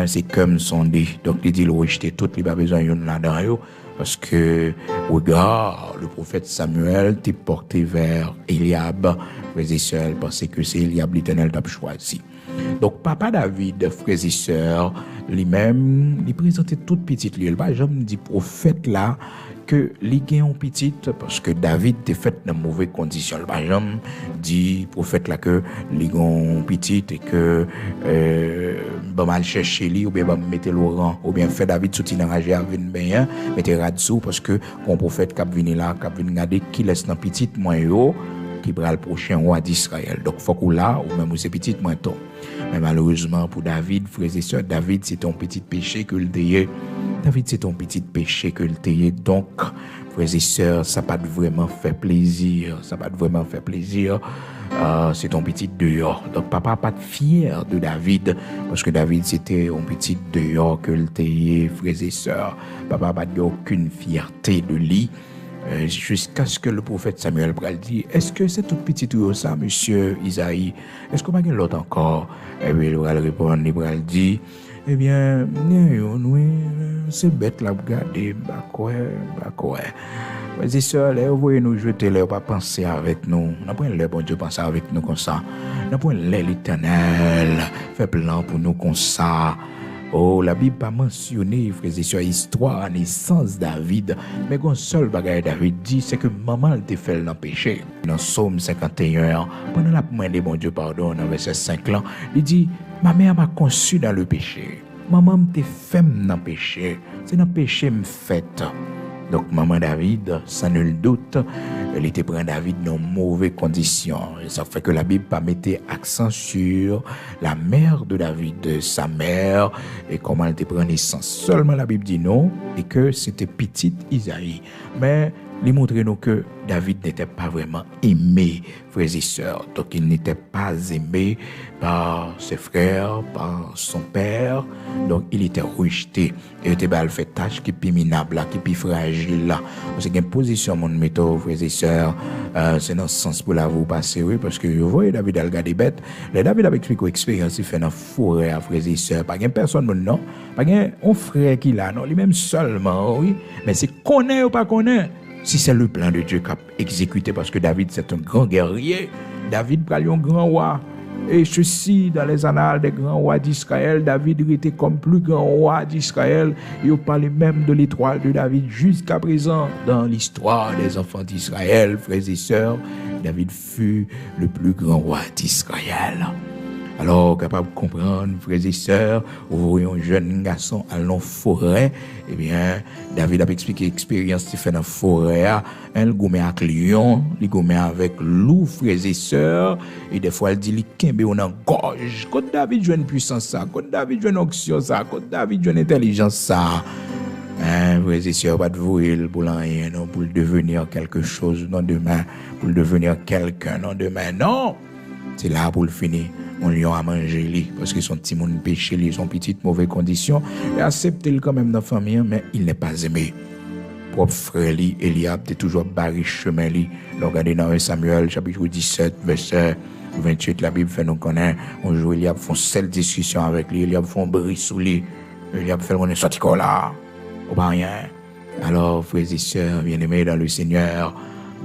C'est comme sondé. Donc, il dit, il rejeté tout, il n'a pas besoin de là-dedans, parce que, regarde, le prophète Samuel t'est porté vers Eliab, frères et sœurs, parce que c'est Eliab l'Éternel t'a choisi. Donc, papa David, frères et sœurs, lui-même, il présentait toute petite lui. Bah, j'aime dit prophète là, que les gains ont petite, parce que David était fait dans de mauvaises conditions. Bah, j'aime dit prophète là que les gains ont petite et que, mal chercher lui, ou bien, mettre Laurent, ou bien fait David soutien enragé à venir bien, mettez Radsou, parce que, mon prophète qui venu là, qui venu regarder qui laisse dans petite, moi, qui sera le prochain roi d'Israël. Donc, faut qu'on là, ou même c'est petit moins tôt. Mais malheureusement, pour David, frères et sœurs, David, c'est ton petit péché que le déyé. David, c'est ton petit péché que le déyé. Donc, frères et sœurs, ça n'a pas vraiment fait plaisir. C'est ton petit dehors. Donc, papa n'a pas de fier de David, parce que David, c'était un petit dehors que le déyé, frères et sœurs. Papa n'a pas aucune fierté de lui. Jusqu'à ce que le prophète Samuel Bral dit, est-ce que c'est tout petit tout ça, monsieur Isaïe? Est-ce qu'on va gagner l'autre encore? Et puis il va répondre, il va dire, eh bien, c'est bête là, regardez, bah quoi. Vas-y, sœur, vous voyez nous jeter là, pas penser avec nous. On n'a pas l'air, bon Dieu, penser avec nous comme ça. On n'a pas l'air l'Éternel, fait plan pour nous comme ça. Oh, la Bible pas mentionné, frères et sœurs, histoire, naissance David. Mais qu'on seul bagaille David dit, c'est que maman elle fait le péché. Dans Psaume 51, pendant la demande de bon Dieu pardon, dans verset 5 là, il dit, ma mère m'a conçu dans le péché. maman me fait dans péché. C'est dans péché me fait. Donc, maman David, sans nul doute, elle était pris David dans mauvaises conditions. Et ça fait que la Bible pas mettait accent sur la mère de David, sa mère, et comment elle était pris naissance. Seulement la Bible dit non, et que c'était petite Isaïe. Mais il montre nous que David n'était pas vraiment aimé, frères et sœurs. Donc il n'était pas aimé par ses frères, par son père. Donc il était rejeté. Il était fait tâche qui est minable, qui est fragile. Parce qu'il y a une position, mon méthode, frères et sœurs, c'est dans ce sens pour la vous passer, oui, parce que vous voyez David a regardé bête. David a expliqué l'expérience, il fait dans la forêt, frères et sœurs. Pas de personne, non. Pas un frère qui l'a, non. Lui-même seulement, oui. Mais c'est connaît ou pas connaît. Si c'est le plan de Dieu qui a exécuté, parce que David, c'est un grand guerrier. David, pral un grand roi. Et ceci, dans les annales des grands rois d'Israël, David était comme plus grand roi d'Israël. Il parlait même de l'étoile de David jusqu'à présent. Dans l'histoire des enfants d'Israël, frères et sœurs, David fut le plus grand roi d'Israël. Alors, capable de comprendre, frères et sœurs, vous voyez un jeune garçon à la forêt, eh bien, David a expliqué l'expérience qu'il fait dans la forêt, il gomme avec lion, il gomme avec loup, frères et sœurs, et des fois, il dit, il kembe ou dans gorge. Quand David joue une puissance, ça, quand David joue une onction, ça, quand David joue une intelligence, ça, frères et sœurs, pas de vouer pour rien, non, pour devenir quelque chose, non, demain, pour devenir quelqu'un, non, demain, non. C'est là pour le finir. On lui a mangé lui parce que son petit monde péché, lui, son petite mauvaise condition. Il a accepté quand même dans la famille, mais il n'est pas aimé. Propre frère lui, Eliab, était toujours barré chemin lui. Regardez dans 1 Samuel, chapitre 17, verset 28, la Bible fait nous connaître. On joue Eliab, font seule discussion avec lui. Eliab font bris sous lui. Eliab fait on est sorti là. Ou pas rien. Alors, frères et sœurs, bien-aimés dans le Seigneur,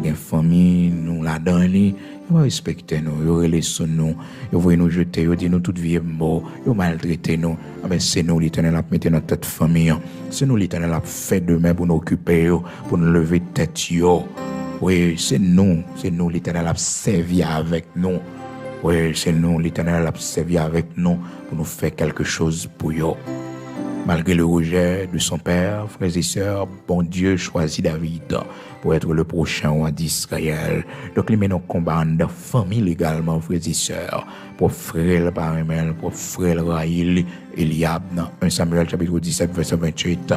les familles, nous la donnent. Ils vont respecter nous, ils vont relayer nous, ils vont nous jeter, ils vont dire nous toute vie est mort, ils vont maltraiter nous. Mais c'est nous l'Éternel a mis dans notre tête famille. C'est nous l'Éternel a fait demain pour nous occuper, pour nous lever tête. Oui, c'est nous l'Éternel a servi avec nous. Oui, c'est nous l'Éternel a servi avec nous pour nous faire quelque chose pour eux. Malgré le rejet de son père, frères et sœurs, bon Dieu choisit David pour être le prochain roi d'Israël. Donc, il mène un combat de famille également, frères et sœurs, pour frère Parimel, pour frère Raïl, Eliab, dans 1 Samuel chapitre 17, verset 28.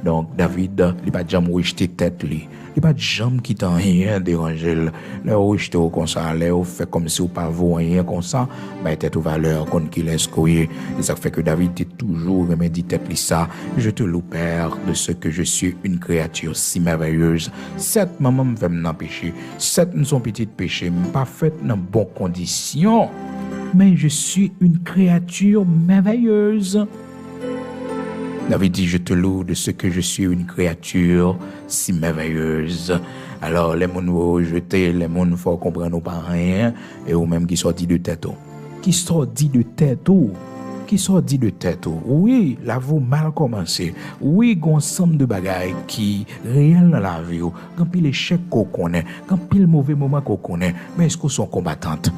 Donc, David, il n'a pas jamais rejeté tête, il n'a pas jamais quitté rien déranger. Il a rejeté comme ça, il a fait comme si il pas rien comme ça, mais tête aux valeurs qu'on qui laisse courir. Et ça fait que David est toujours remédié tête ça. Je te loue, Père, de ce que je suis une créature si merveilleuse. Certes, maman me fait m'empêcher. Certes, nous sommes petites péchés, pas faites dans bonnes conditions. Mais je suis une créature merveilleuse. David dit, je te loue de ce que je suis une créature si merveilleuse. Alors, les gens vont rejeter, les gens faut comprendre pas rien, et ou même qui sortent de tête. Qui sortent de tête. Qui sorti de tête. Oui, la vie mal commencé. Oui, il y a un ensemble de bagailles qui réel dans la vie. Quand il échec qu'on connaît, quand il mauvais moment qu'on connaît, mais est-ce qu'on sont combattantes?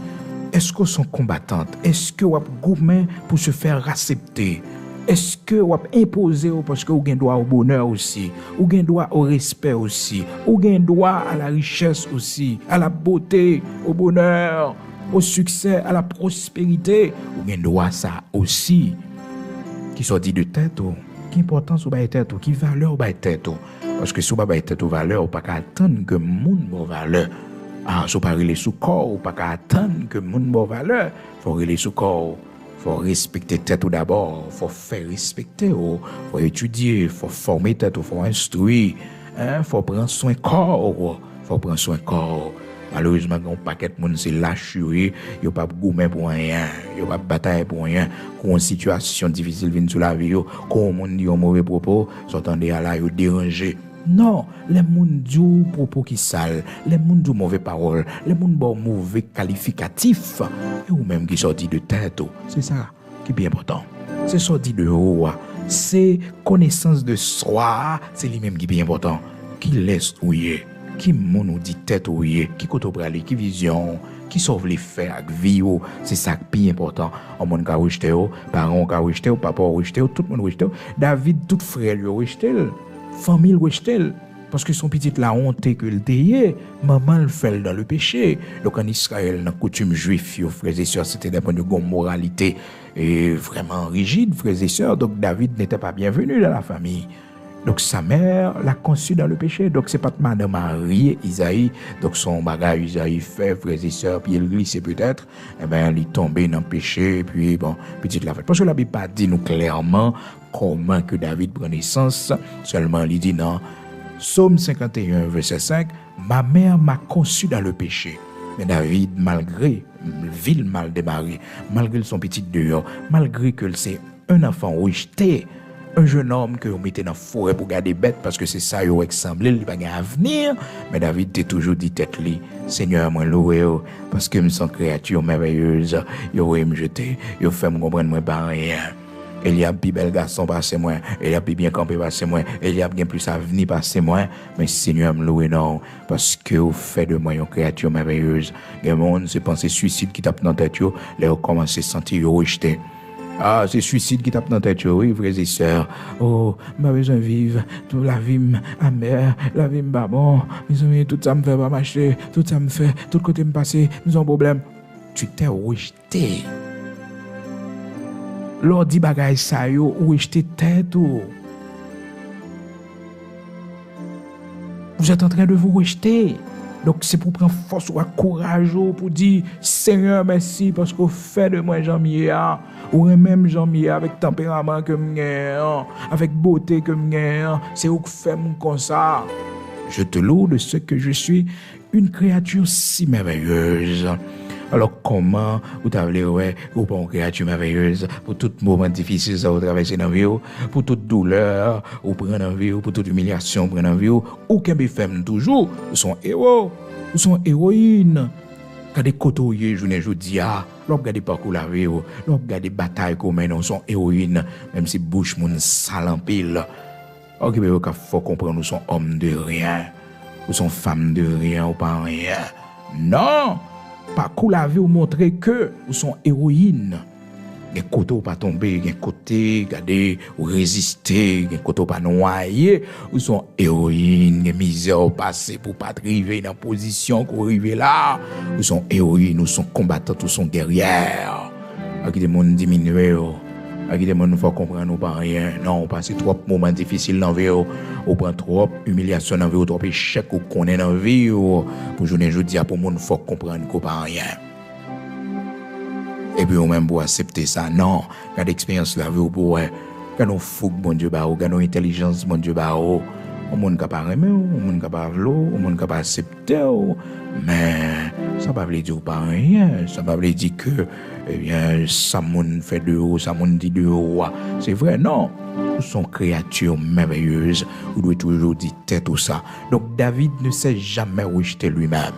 Est-ce qu'on sont combattantes? Est-ce que vous avez gourmand pour se faire accepter? Est-ce que vous avez imposé parce que vous avez droit au bonheur aussi? Vous avez droit au respect aussi? Vous avez droit à la richesse aussi? À la beauté, au bonheur? Au succès, à la prospérité, ou bien droit ça aussi. Qui sont dit de tête, qui importance ou pas tête, qui valeur ou pas tête. Parce que si vous pas tête ou valeur, ou pas attendre que monde bon valeur. Ah, si vous pas relé sous corps, ou pas attendre que monde bon valeur, faut relé sous corps. Faut respecter tête d'abord, faut faire respecter, faut étudier, faut former tête, faut instruire, faut prendre soin corps, faut prendre soin corps. Malheureusement, un paquet de monde c'est lâché, il a pas gourmand pour rien, il a pas bataille pour rien. Quand une situation difficile vient sur la vie, quand on dit un mauvais propos, s'entendez à là, il déranger. Non, les gens disent propos qui sale, les gens disent mauvais paroles, les gens disent mauvais qualificatifs, et ou même qui sortent de tête. C'est ça qui est bien important. C'est sorti de haut, c'est connaissance de soi, c'est lui-même qui est bien important. Qui laisse ouiller. Qui nous dit tête ouillée, qui côté pralé, qui vision, qui sauve les faire avec vie, c'est ça qui est important. On monde qui a rejeté, parents qui a rejeté, papa a rejeté, tout le monde a rejeté. David, tout frère lui a rejeté, famille rejeté. Parce que son petit la honte que le déyé, maman le fait dans le péché. Donc en Israël, dans la coutume juive, frères et sœurs, c'était des points de moralité et vraiment rigide, frères et sœurs. Donc David n'était pas bienvenu dans la famille. Donc sa mère l'a conçu dans le péché. Donc c'est pas madame Marie, Isaïe. Donc son bagage Isaïe fait, frères et sœurs, puis il glissait peut-être. Eh bien, il est tombé dans le péché, puis bon, petite la fête. Parce que la Bible pas dit nous clairement comment que David prend naissance. Seulement, il dit non. Psaume 51, verset 5, « Ma mère m'a conçu dans le péché. » Mais David, malgré vil mal démarré, malgré son petit dehors, malgré que c'est un enfant rejeté, un jeune homme que vous mettez dans la forêt pour garder bête, parce que c'est ça, il ressemblé, il n'y a pas d'avenir. Mais David t'a toujours dit tête li, Seigneur, moi loué, parce que je suis une créature merveilleuse, il aurait me jeter, il fait me comprendre moi pas rien. Eliab plus bel garçon passé moi, Eliab plus bien campé passé moi, Eliab bien plus avenir passé moi, mais Seigneur me loué non, parce que vous faites de moi une créature merveilleuse. Les monde se penser suicide qui tape dans tête yo, les commencent à sentir rejeté. Ah, c'est suicide qui tape dans tête yo, oui, frères et sœurs. Oh, m'a besoin de vivre, toute la vie amère, la vie pas bon, mes amis, tout ça me fait pas marcher, tout ça me fait, tout côté me passer, nous avons un problème. Tu t'es rejeté. Lors dit bagay sa yo ou jeter tête ou. Vous êtes en train de vous rejeter. Donc c'est pour prendre force ou courage pour dire Seigneur merci parce qu'on fait de moi Jean-Mia ou même Jean-Mia avec tempérament que m'gagne, avec beauté que m'gagne, c'est où que fait mon comme ça. Je te loue de ce que je suis une créature si merveilleuse. Alors comment vous t'avez ouais ou pas une créature merveilleuse pour tout moment difficile ça vous traverser dans vie pour toute douleur ou prendre en vie pour toute humiliation prendre en vie ou qu'un femme toujours vous sont héros vous sont héroïnes quand des côtoyer journée jodi a l'on regarde parcours la vie l'on regarde bataille qu'on mène on sont héroïnes même si bouche moun sale en pile. OK mais faut comprendre nous sommes hommes de rien nous sommes femmes de rien ou pas rien. Non. Parcours la vie ou montrer que vous sont héroïnes. Les côtés pas tomber, les côtés garder ou résister, les côtés pas noyer, vous sont héroïnes, les misères passées pour pas arriver dans position qu'on arrive là. Vous sont héroïnes, nous sont combattantes, nous sont guerrières. Qui des monde diminuer, qui des monde faut comprendre nous pas rien. Non, parce que trop moments difficiles dans vie, ou prend trop humiliation dans vie, trop échec ou connaît dans vie pour journée jodi pour monde faut comprendre qu'on pas rien. Et puis, on même pour accepter ça, non. Quand l'expérience la vie, pour quand on fougue, bon Dieu, quand on intelligence, bon Dieu, on monde capable aimer, on monde capable on monde capable accepter, mais ça pas veut dire pas rien. Ça pas veut dire que, eh bien, ça monde fait de haut, ça monde dit de haut. C'est vrai, non. Nous sommes créatures merveilleuses. Vous devez toujours dire tête tout ça. Donc, David ne s'est jamais rejeté lui-même.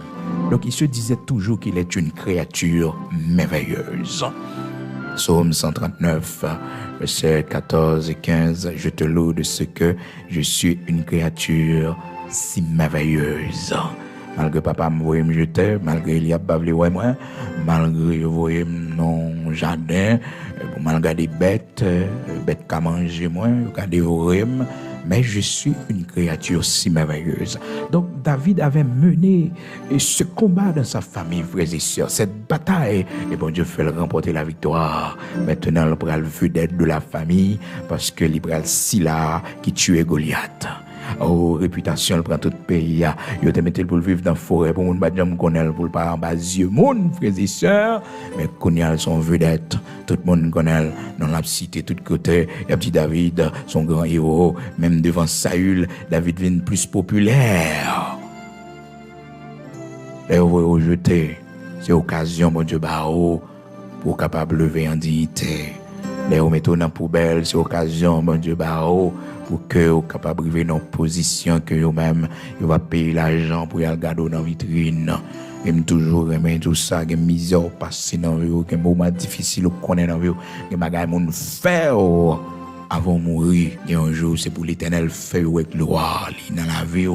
Donc, il se disait toujours qu'il est une créature merveilleuse. Psaume 139, versets 14 et 15. Je te loue de ce que je suis une créature si merveilleuse. Malgré papa me voyait me jeter, malgré il y a pas voulu moi, malgré je voyais non jardin, malgré des bêtes qu'à manger moi, qu'à dévorer, mais je suis une créature si merveilleuse. Donc David avait mené ce combat dans sa famille, frères et sœurs, cette bataille, et bon Dieu fait remporter la victoire. Maintenant, il prend le vedette de la famille, parce que il prend Sila qui tuait Goliath. Oh, réputation, elle prend tout le pays. Il te mettait pour vivre dans la forêt, pour ne pas dire qu'on pour pas en bas yeux, mon frères et sœurs. Mais qu'on y a son vedette, tout le monde connaît dans la cité, tout côté. Il y a petit David, son grand héros, même devant Saül, David devient plus populaire. Et vous voyez rejeter, c'est occasion, mon Dieu, pour capable lever en dignité. Les mettons dans la poubelle, c'est occasion, mon Dieu, pour que vous capable arriver dans une position que vous-même, vous va payer l'argent pour y aller garder dans la vitrine. Et toujours aimer tout ça, que misère passer dans la vie, que moment difficile qu'on connaît dans la vie, que bagaille moun faire avant de mourir. Et un jour, c'est pour l'Éternel faire avec gloire dans la vie.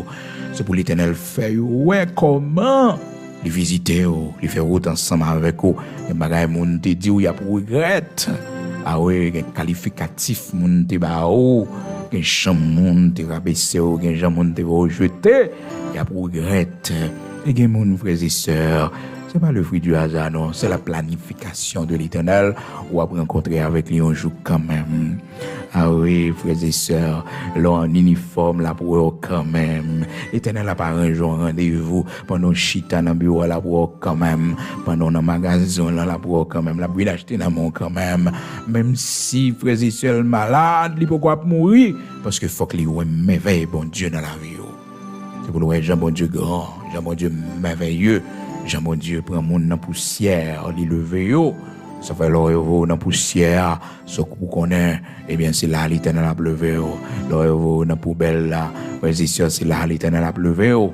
C'est pour l'Éternel faire ouais comment les visiter, les faire route ensemble avec eux. Les bagages, moun te dit ou y a pour regret. Ah oui, les qualificatifs, moun te ba ou, les champs moun te rabaissé ou, les gens moun te rejeté. Y a pour regret. Et les moun frères et sœurs, c'est pas le fruit du hasard, non, c'est la planification de l'Éternel ou à rencontrer avec lui un jour quand même. Ah oui, frères et sœurs, là en uniforme là pour eux quand même. L'Éternel a pas arrangé un rendez-vous pendant chita dans bureau là pour eux quand même. Pendant dans magasin là pour eux quand même. La brûle acheter dans mon quand même. Même si frères et sœurs malade, il pourquoi mourir parce que faut que lui merveille bon Dieu dans la vie. C'est pour le Jean bon Dieu grand, Jean bon Dieu merveilleux. Jean mon Dieu prend mon dans poussière, li levé yo. Ça fait l'oreille dans poussière, ce que vous connaissez, eh bien c'est là l'Éternel a levé yo. L'oreille dans poubelle là, c'est là l'Éternel a levé yo.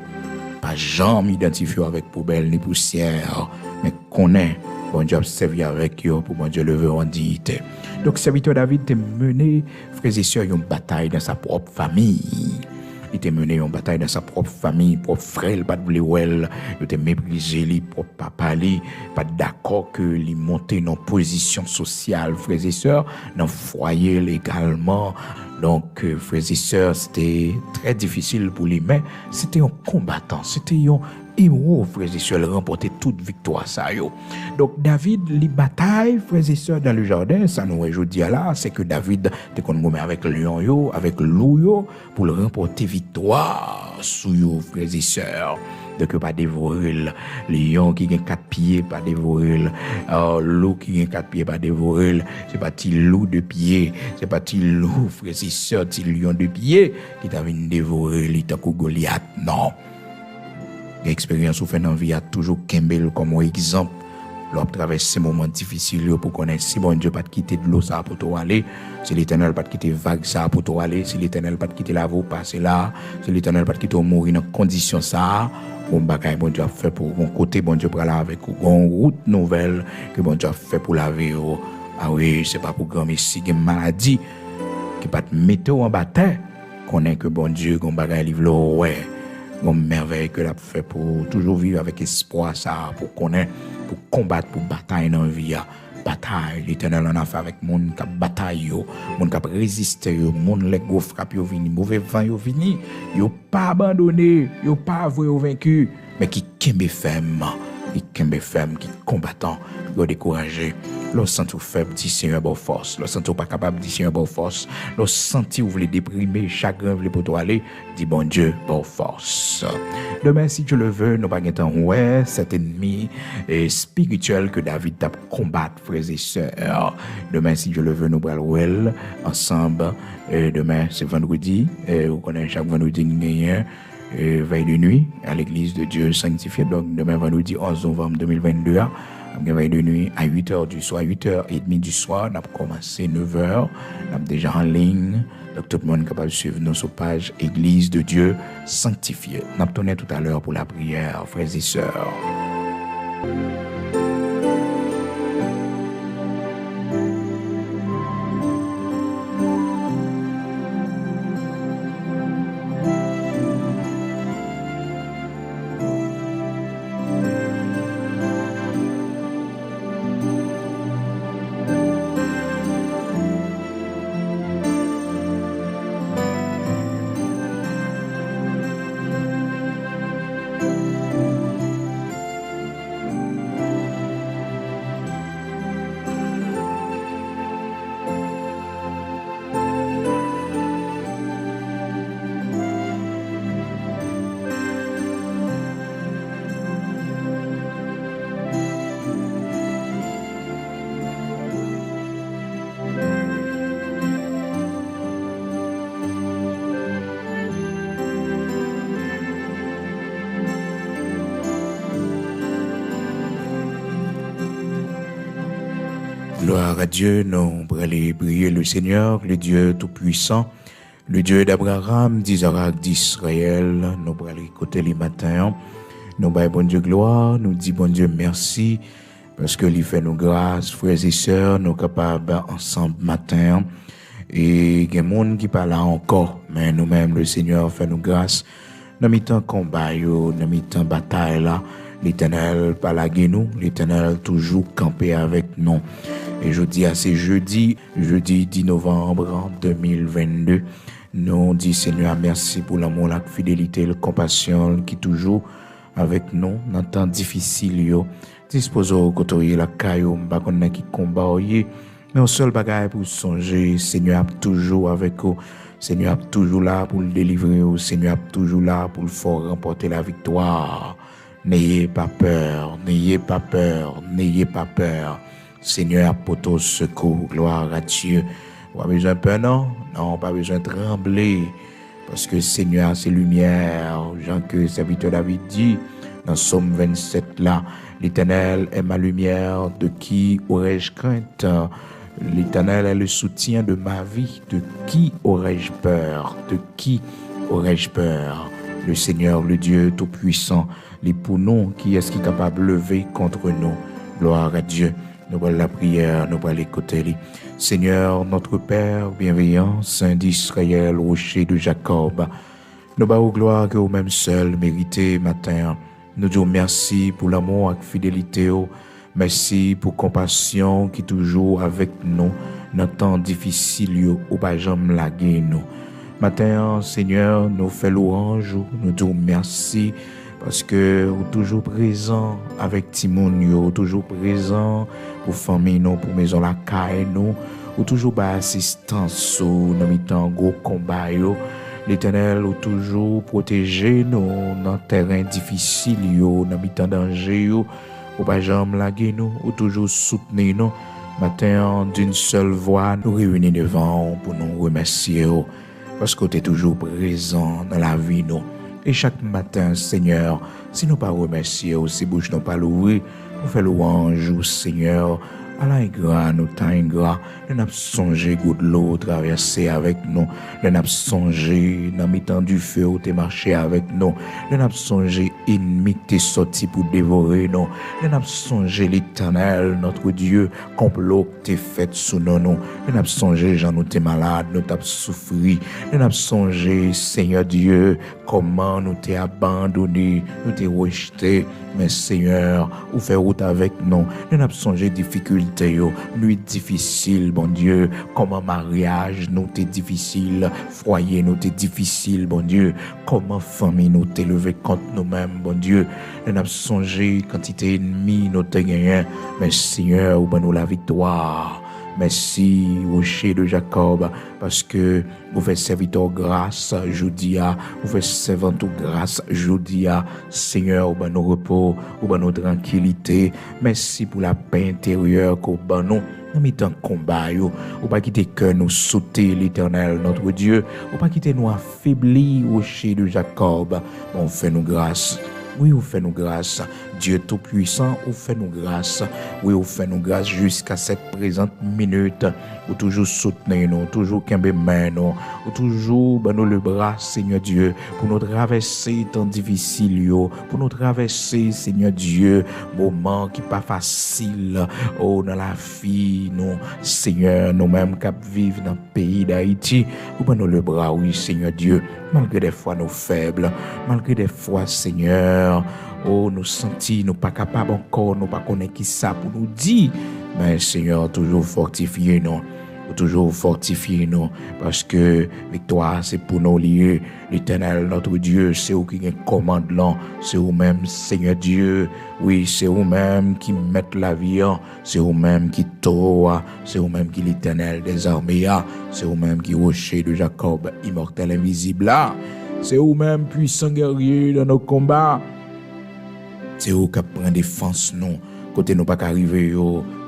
Pas jamais identifié avec poubelle ni poussière, mais connaît bon Dieu a servi avec yo pour bon Dieu lever en dignité. Donc serviteur David te mené frères et sœurs une bataille dans sa propre famille. Il était mené en bataille dans sa propre famille, propre frère, pas de bleuel, il était méprisé, lui, propre papa, lui, pas d'accord que lui monter dans position sociale, frères et sœurs, dans foyer légalement. Donc, frères et sœurs, c'était très difficile pour lui, mais c'était un combattant, c'était un héros, frères et sœurs, remporter toute victoire, ça, yo. Donc, David, les batailles, frères et sœurs, dans le jardin, ça nous réjouit là, c'est que David, t'es qu'on met avec lion, yo, avec loup, yo, pour le remporter victoire, sous yo, frères et sœurs. Donc, pas dévorer le lion qui a 4 pieds, pas dévorer loup qui a 4 pieds, pas dévorer c'est pas petit loup de pieds, c'est pas petit loup, frères et sœurs, petit lion de pieds qui t'a venu dévorer, il t'a Goliath, non. L'expérience ou fait dans la vie a toujours Kembel comme exemple. L'on traverse ces moments difficiles pour connaître si bon Dieu pas te quitter de l'eau ça pour toi aller, si l'Éternel pas te quitter vague ça pour toi aller, si l'Éternel pas te quitter la vous passer là, si l'Éternel pas te quitter mourir dans condition ça, bon bagaille bon Dieu a fait pour mon côté bon Dieu pour aller avec une route nouvelle que bon Dieu a fait pour la vie. Ah oui, c'est pas pour grand ici une maladie qui pas te mettre en bataille, connaît que bon Dieu gon bagaille livre ouais. Une merveille que l'a fait pour toujours vivre avec espoir ça pour connaître pour combattre pour bataille dans vie bataille l'Éternel en a fait avec monde qui bataille yo monde qui résister yo monde les gros frappe yo vini mauvais vent yo vini yo pas abandonné yo pas avoué vaincu mais qui kembe ferme qui combattant yo découragé le senti faible dit Seigneur bonne force le senti pas capable dit Seigneur bonne force le senti vous voulez déprimer chagrin voulez pour toi aller dit bon Dieu bonne force. Demain si Dieu le veut nous pas temps ouais cet ennemi spirituel que David t'a combattre frères et sœurs. Demain si Dieu le veut nous allons ensemble demain c'est vendredi vous connaissez chaque vendredi nous gagnons veille de nuit à l'église de Dieu sanctifié. Donc demain vendredi 11 novembre 2022 veille de nuit à 8h du soir, 8h30 du soir, on a commencé 9h, on a déjà en ligne, donc tout le monde est capable de suivre nos pages Église de Dieu sanctifiée. On a tourné tout à l'heure pour la prière, frères et sœurs. Gloire à Dieu, nous allons prier le Seigneur, le Dieu Tout-Puissant, le Dieu d'Abraham, d'Isaac, d'Israël. Nous allons écouter les matins. Nous allons bon Dieu gloire, nous disons bon Dieu merci, parce que il fait nous grâce, frères et sœurs, nous sommes capables ensemble matin. Et il y a des gens qui parlent encore, mais nous-mêmes, le Seigneur fait nous grâce. Dans le temps combat, dans le temps bataille là, L'Éternel pas lagué nous, l'Éternel toujours campé avec nous. Et je dis à ces jeudi 10 novembre 2022, nous dit Seigneur merci pour l'amour, la fidélité, la compassion qui toujours avec nous dans temps difficile yo. Disposons côté la caillou, pas qu'on qui combat mais au seul bagaille pour songer, Seigneur toujours avec vous. Seigneur toujours là pour le délivrer, Seigneur toujours là pour le faire remporter la victoire. N'ayez pas peur, n'ayez pas peur, n'ayez pas peur. Seigneur, pour ton secours, gloire à Dieu. Pas besoin de peur, non? Non, pas besoin de trembler. Parce que Seigneur, c'est lumière. Jean que serviteur David dit dans Somme 27 là, l'Éternel est ma lumière, de qui aurais-je crainte? L'Éternel est le soutien de ma vie, de qui aurais-je peur? De qui aurais-je peur? Le Seigneur, le Dieu Tout-Puissant, les pour nous, qui est-ce qui est capable de lever contre nous? Gloire à Dieu. Nous allons la prière, nous allons l'écouter. Seigneur, notre Père bienveillant, Saint d'Israël, rocher de Jacob, nous allons gloire que vous-même seul méritez matin. Nous disons merci pour l'amour et la fidélité. Merci pour compassion qui est toujours avec nous dans temps difficile ou pas jamais laguer nous. Matin, Seigneur, nous faisons louange, nous disons merci parce que vous êtes toujours présent avec Timon, toujours présent pour famille, nous, pour maison la caille, nous, ou toujours par assistance, nous mettons gros combat, l'Éternel, ou toujours protéger nous dans terrain difficile, nous mettons danger, ou pas jamais laguer nous, ou toujours soutenir nous. Matin, d'une seule voix, nous réunir devant pour nous remercier, parce que tu es toujours présent dans la vie, nous. Et chaque matin, Seigneur, si nous pas remercier, si bouche nous pas l'ouvrir, nous faisons louange, Seigneur, à l'ingrat, nous t'en ingrat, nous n'avons songé goût de l'eau traverser avec nous, nous n'avons songé dans le temps du feu où tu marché avec nous, nous n'avons songé ennemi t'es sorti pour dévorer nous, nous n'avons songé l'Éternel, notre Dieu, complot t'es fait sous nous, nous n'avons songé Jean nous t'es malade, nous t'avons souffri, nous n'avons songé Seigneur Dieu, comment nous t'es abandonné, nous t'es rejeté, mais Seigneur, ou fait route avec nous, nous n'avons songé difficulté, nuit difficile, bon Dieu, comment mariage nous t'es difficile, foyer nous t'es difficile, bon Dieu, comment famille nous t'es levé contre nous-mêmes, bon Dieu, nous n'avons songé quantité ennemi nous t'es gagné, mais Seigneur, ou ben nous la victoire. Merci, rocher de Jacob, parce que vous faites serviteur grâce, Joudia, vous faites servantou grâce, Joudia, Seigneur, au nos repos, au nos tranquillité. Merci pour la paix intérieure qu'au nous. Nous mettons combat, ou pas quitter que nous sauter l'Éternel, notre Dieu, ou pas quitter nous affaiblir, rocher de Jacob. Bon, fais-nous grâce. Oui, vous faites nous grâce. Dieu Tout-Puissant, vous faites nous grâce. Oui, vous faites nous grâce jusqu'à cette présente minute. Vous toujours soutenez nous, toujours qu'un main nous, vous toujours nous le bras, Seigneur Dieu, pour nous traverser temps difficile, pour nous traverser, Seigneur Dieu, moment qui pas facile, oh, dans la vie, nous, Seigneur, nous-mêmes qui vivons dans le pays d'Haïti, vous nous le bras, oui, Seigneur Dieu, malgré des fois nous faibles, malgré des fois, Seigneur, oh, nous sentis, nous pas capables encore, nous pas connaître qui ça pour nous dire, mais Seigneur, toujours fortifier nous. Toujours fortifier nous, parce que victoire c'est pour nous lier. L'Éternel, notre Dieu, c'est vous qui commande là, c'est vous-même, Seigneur Dieu, oui, c'est vous-même qui mettez la vie, c'est vous-même qui toa, c'est vous-même qui l'Éternel des armées, c'est vous-même qui rocher de Jacob, immortel invisible là, c'est vous-même puissant guerrier dans nos combats, c'est vous qui prenez défense nous. Côté nous pas arriver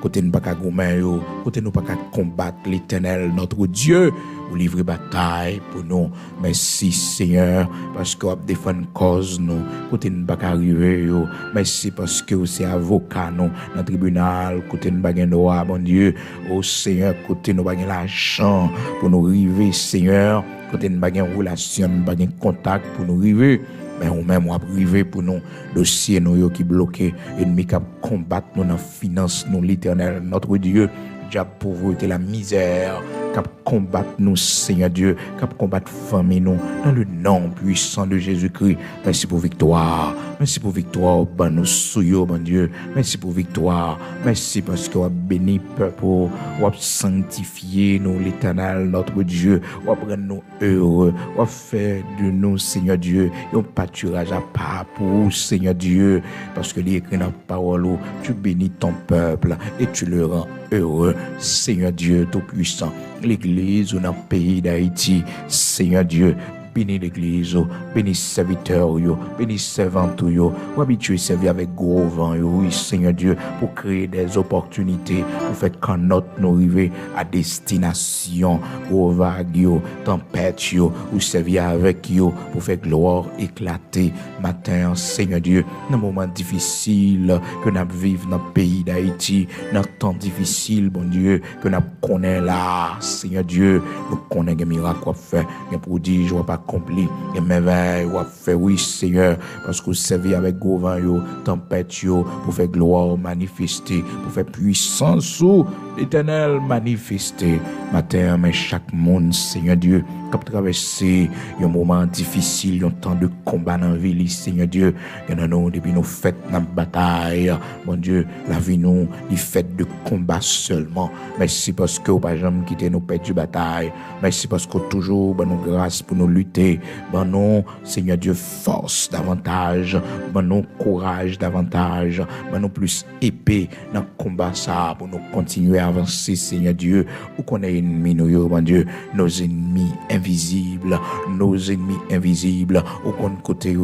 côté nous pas gommer côté nous pas combattre l'Éternel notre Dieu ou livrer bataille pour nous. Merci Seigneur parce que vous défendre cause nous côté nous pas arriver merci parce que vous c'est avocat nous dans tribunal côté nous pas gain droit mon Dieu au Seigneur côté nous pas gain l'argent pour nous arriver Seigneur côté nous pas gain relation pas gain contact pour nous arriver. Mais on même on privé pour nous dossier nous qui bloqué ennemi qui combattre nous dans finance nous l'Éternel notre Dieu déjà pauvreté la misère cap combattre nous, Seigneur Dieu, cap combattre famille nous, dans le nom puissant de Jésus-Christ. Merci pour victoire. Merci pour victoire, ben nous souillons, mon Dieu. Merci pour victoire. Merci parce que vous avez béni peuple, vous avez sanctifié nous, l'Éternel, notre Dieu. Vous avez rendu nous heureux. Vous avez fait de nous, Seigneur Dieu, un pâturage à part pour vous, Seigneur Dieu. Parce que l'écrit dans la parole, tu bénis ton peuple et tu le rends heureux, Seigneur Dieu Tout-Puissant. L'Église dans le pays d'Haïti, Seigneur Dieu, bénis l'Église, bénis serviteurs, bénis servantes, ou habitués servir avec gros vent, oui, Seigneur Dieu, pour créer des opportunités, pour faire qu'en notre nous arriver à destination, gros vagues, tempêtes, ou servir avec eux, pour faire gloire éclater, matin, Seigneur Dieu, dans un moment difficile que nous vivons dans le pays d'Haïti, dans un temps difficile, bon Dieu, que nous connaissons là, Seigneur Dieu, nous connaissons des miracles à faire, des prodiges à pas accompli et merveilles ou à faire, oui Seigneur, parce que vous servez avec gouverne yo, tempête yo, pour faire gloire manifester, pour faire puissance ou l'Éternel manifester. Matin, mais chaque monde, Seigneur Dieu, qui a traversé un moment difficile, un temps de combat dans la vie, Seigneur Dieu, que nous, depuis nos fêtes, dans la bataille, mon Dieu, la vie nous, les fêtes de combat seulement. Merci parce que vous n'avez jamais quitté nos pères de bataille. Merci parce que toujours, ben nous grâce pour nous lutter. Ben nous, Seigneur Dieu, force davantage. Ben nous, courage davantage. Ben nous, plus épée dans le combat ça, pour nous continuer à avancer, Seigneur Dieu. Où qu'on est ennemis, nous, mon Dieu, nos ennemis invisibles, où qu'on côté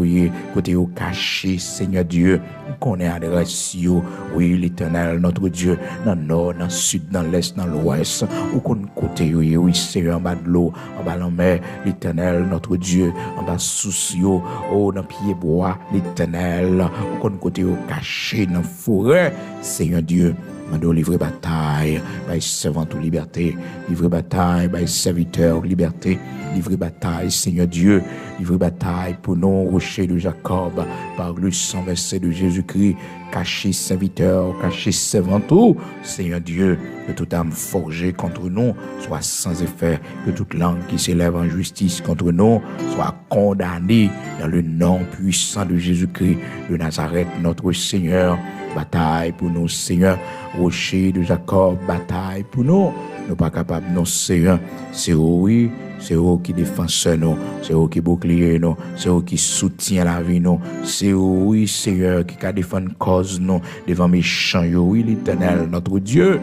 caché, Seigneur Dieu, où qu'on est adressé, oui, l'Éternel, notre Dieu, dans le nord, dans le sud, dans l'est, dans l'ouest, où qu'on côté, oui, Seigneur, en bas de l'eau, en bas de la mer, l'Éternel, notre Dieu, en bas soucieux, oh, dans pied bois, l'Éternel, où qu'on côté caché, dans la forêt, Seigneur Dieu, nous livrer bataille, by servant ou liberté, livrer bataille, by serviteur, liberté, livrer bataille, Seigneur Dieu, livrer bataille pour nous, rocher de Jacob, par le sang versé de Jésus-Christ, caché serviteur, caché servant, tout, Seigneur Dieu, que toute âme forgée contre nous soit sans effet, que toute langue qui s'élève en justice contre nous soit condamnée dans le nom puissant de Jésus-Christ de Nazareth, notre Seigneur. Bataille pour nous, Seigneur. Rocher de Jacob, bataille pour nous. Nous pas capables, non, Seigneur. C'est oui, c'est eux qui défendent nous, c'est eux qui bouclier nous, c'est eux qui soutient la vie nous, c'est oui, Seigneur, qui défend cause nous devant méchants, oui, l'Éternel, notre Dieu.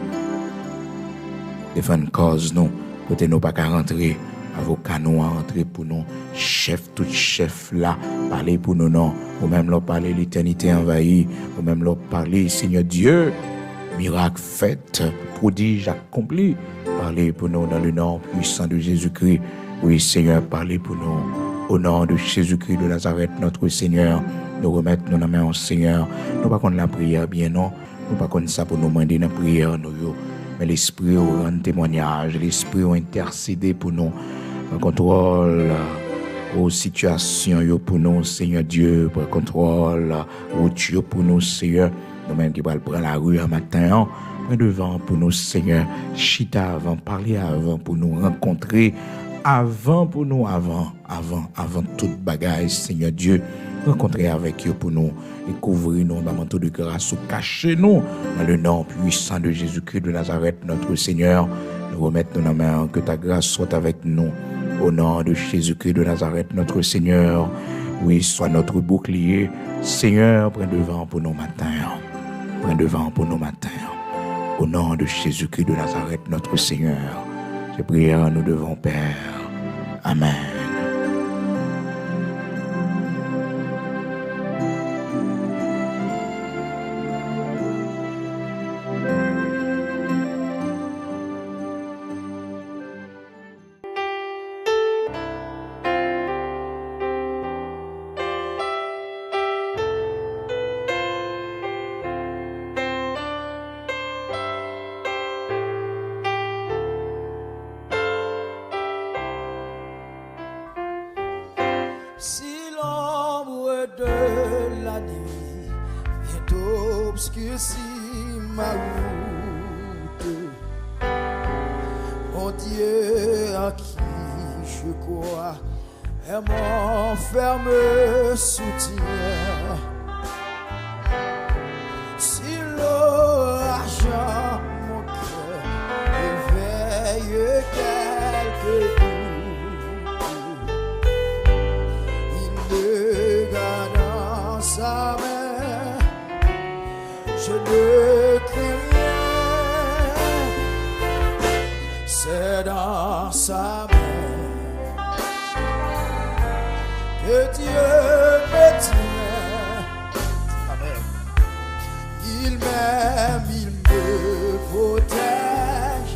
Défend cause nous, côté nous pas qu'à rentrer. Avocat nous à entrer pour nous, tout chef là, parler pour nous, non, ou même leur parler l'éternité envahie, ou même leur parler, Seigneur Dieu, miracle fait, prodige accompli, parler pour nous dans le nom puissant de Jésus-Christ, oui Seigneur, parler pour nous, au nom de Jésus-Christ de Nazareth, notre Seigneur, nous remettre nos mains au Seigneur, nous pas contre la prière, bien non, nous pas contre ça pour nous demander dans la prière, nous, mais l'Esprit rend témoignage, l'Esprit a intercédé pour nous, un contrôle aux situations pour nous, Seigneur Dieu, pour contrôle aux Dieu pour nous, Seigneur, nous-mêmes qui prendre la rue un matin, prends devant pour nous, Seigneur, chita avant, parler avant pour nous rencontrer, avant pour nous, avant toute bagaille, Seigneur Dieu, rencontrer avec eux pour nous, et couvrir nous dans manteau de grâce, ou cacher nous dans le nom puissant de Jésus-Christ de Nazareth, notre Seigneur. Nous remettons nos mains, que ta grâce soit avec nous. Au nom de Jésus-Christ de Nazareth, notre Seigneur, oui, sois notre bouclier. Seigneur, prends devant pour nos matins. Prends devant pour nos matins. Au nom de Jésus-Christ de Nazareth, notre Seigneur, ces prières nous devons, Père. Amen. Si l'ombre de la nuit vient obscurcir ma route, mon mon Dieu à qui je crois est mon ferme soutien. Si l'orage mon cœur éveille quelques doutes, il me garde dans sa main, je ne crains rien, c'est dans sa main que Dieu me tient. Amen. Il m'aime, il me protège,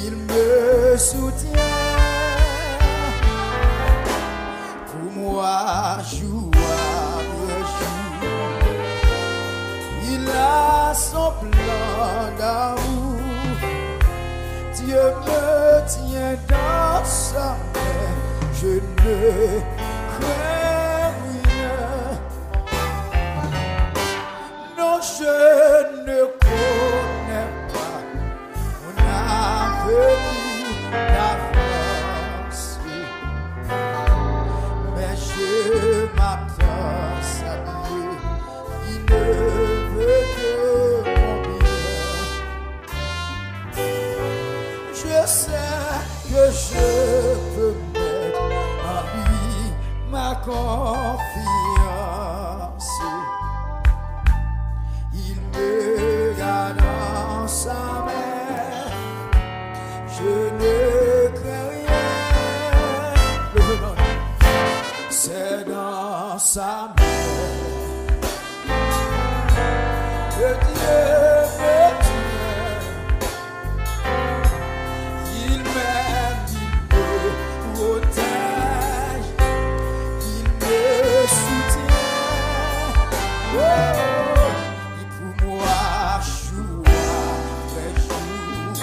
il me soutient. Pour moi, jour après jour, il a son plan d'amour. Dieu me tient dans sa main, je ne crains rien. Non, je ne connais pas mon avenir d'avance, mais je m'attends à Dieu, il ne veut que mon bien. Je sais que je peux mettre en lui ma confiance. Il me garde dans sa main, je ne crains rien. C'est dans sa main que Dieu me tient. Il m'aime, il me protège, il me soutient. Oh, et pour moi, jour après jour,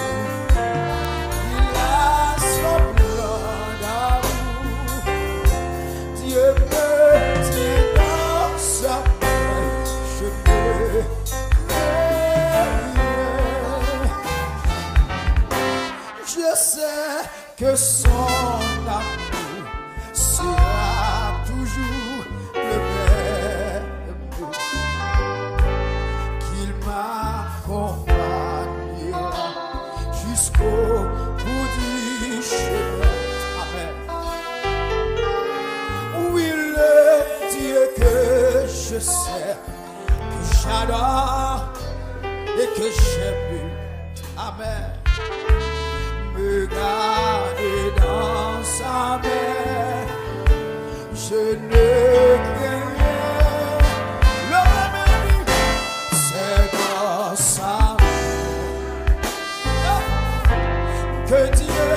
il a son plan d'amour. Dieu me tient dans sa main, je ne crains rien. Je sais que son amour sera toujours le même, qu'il m'accompagnera jusqu'au bout du chemin. Amen. Oui, le Dieu que je sais, que j'adore et que j'aime. Amen. Me garder dans sa main, je ne crains rien. Le remède, c'est dans sa main que Dieu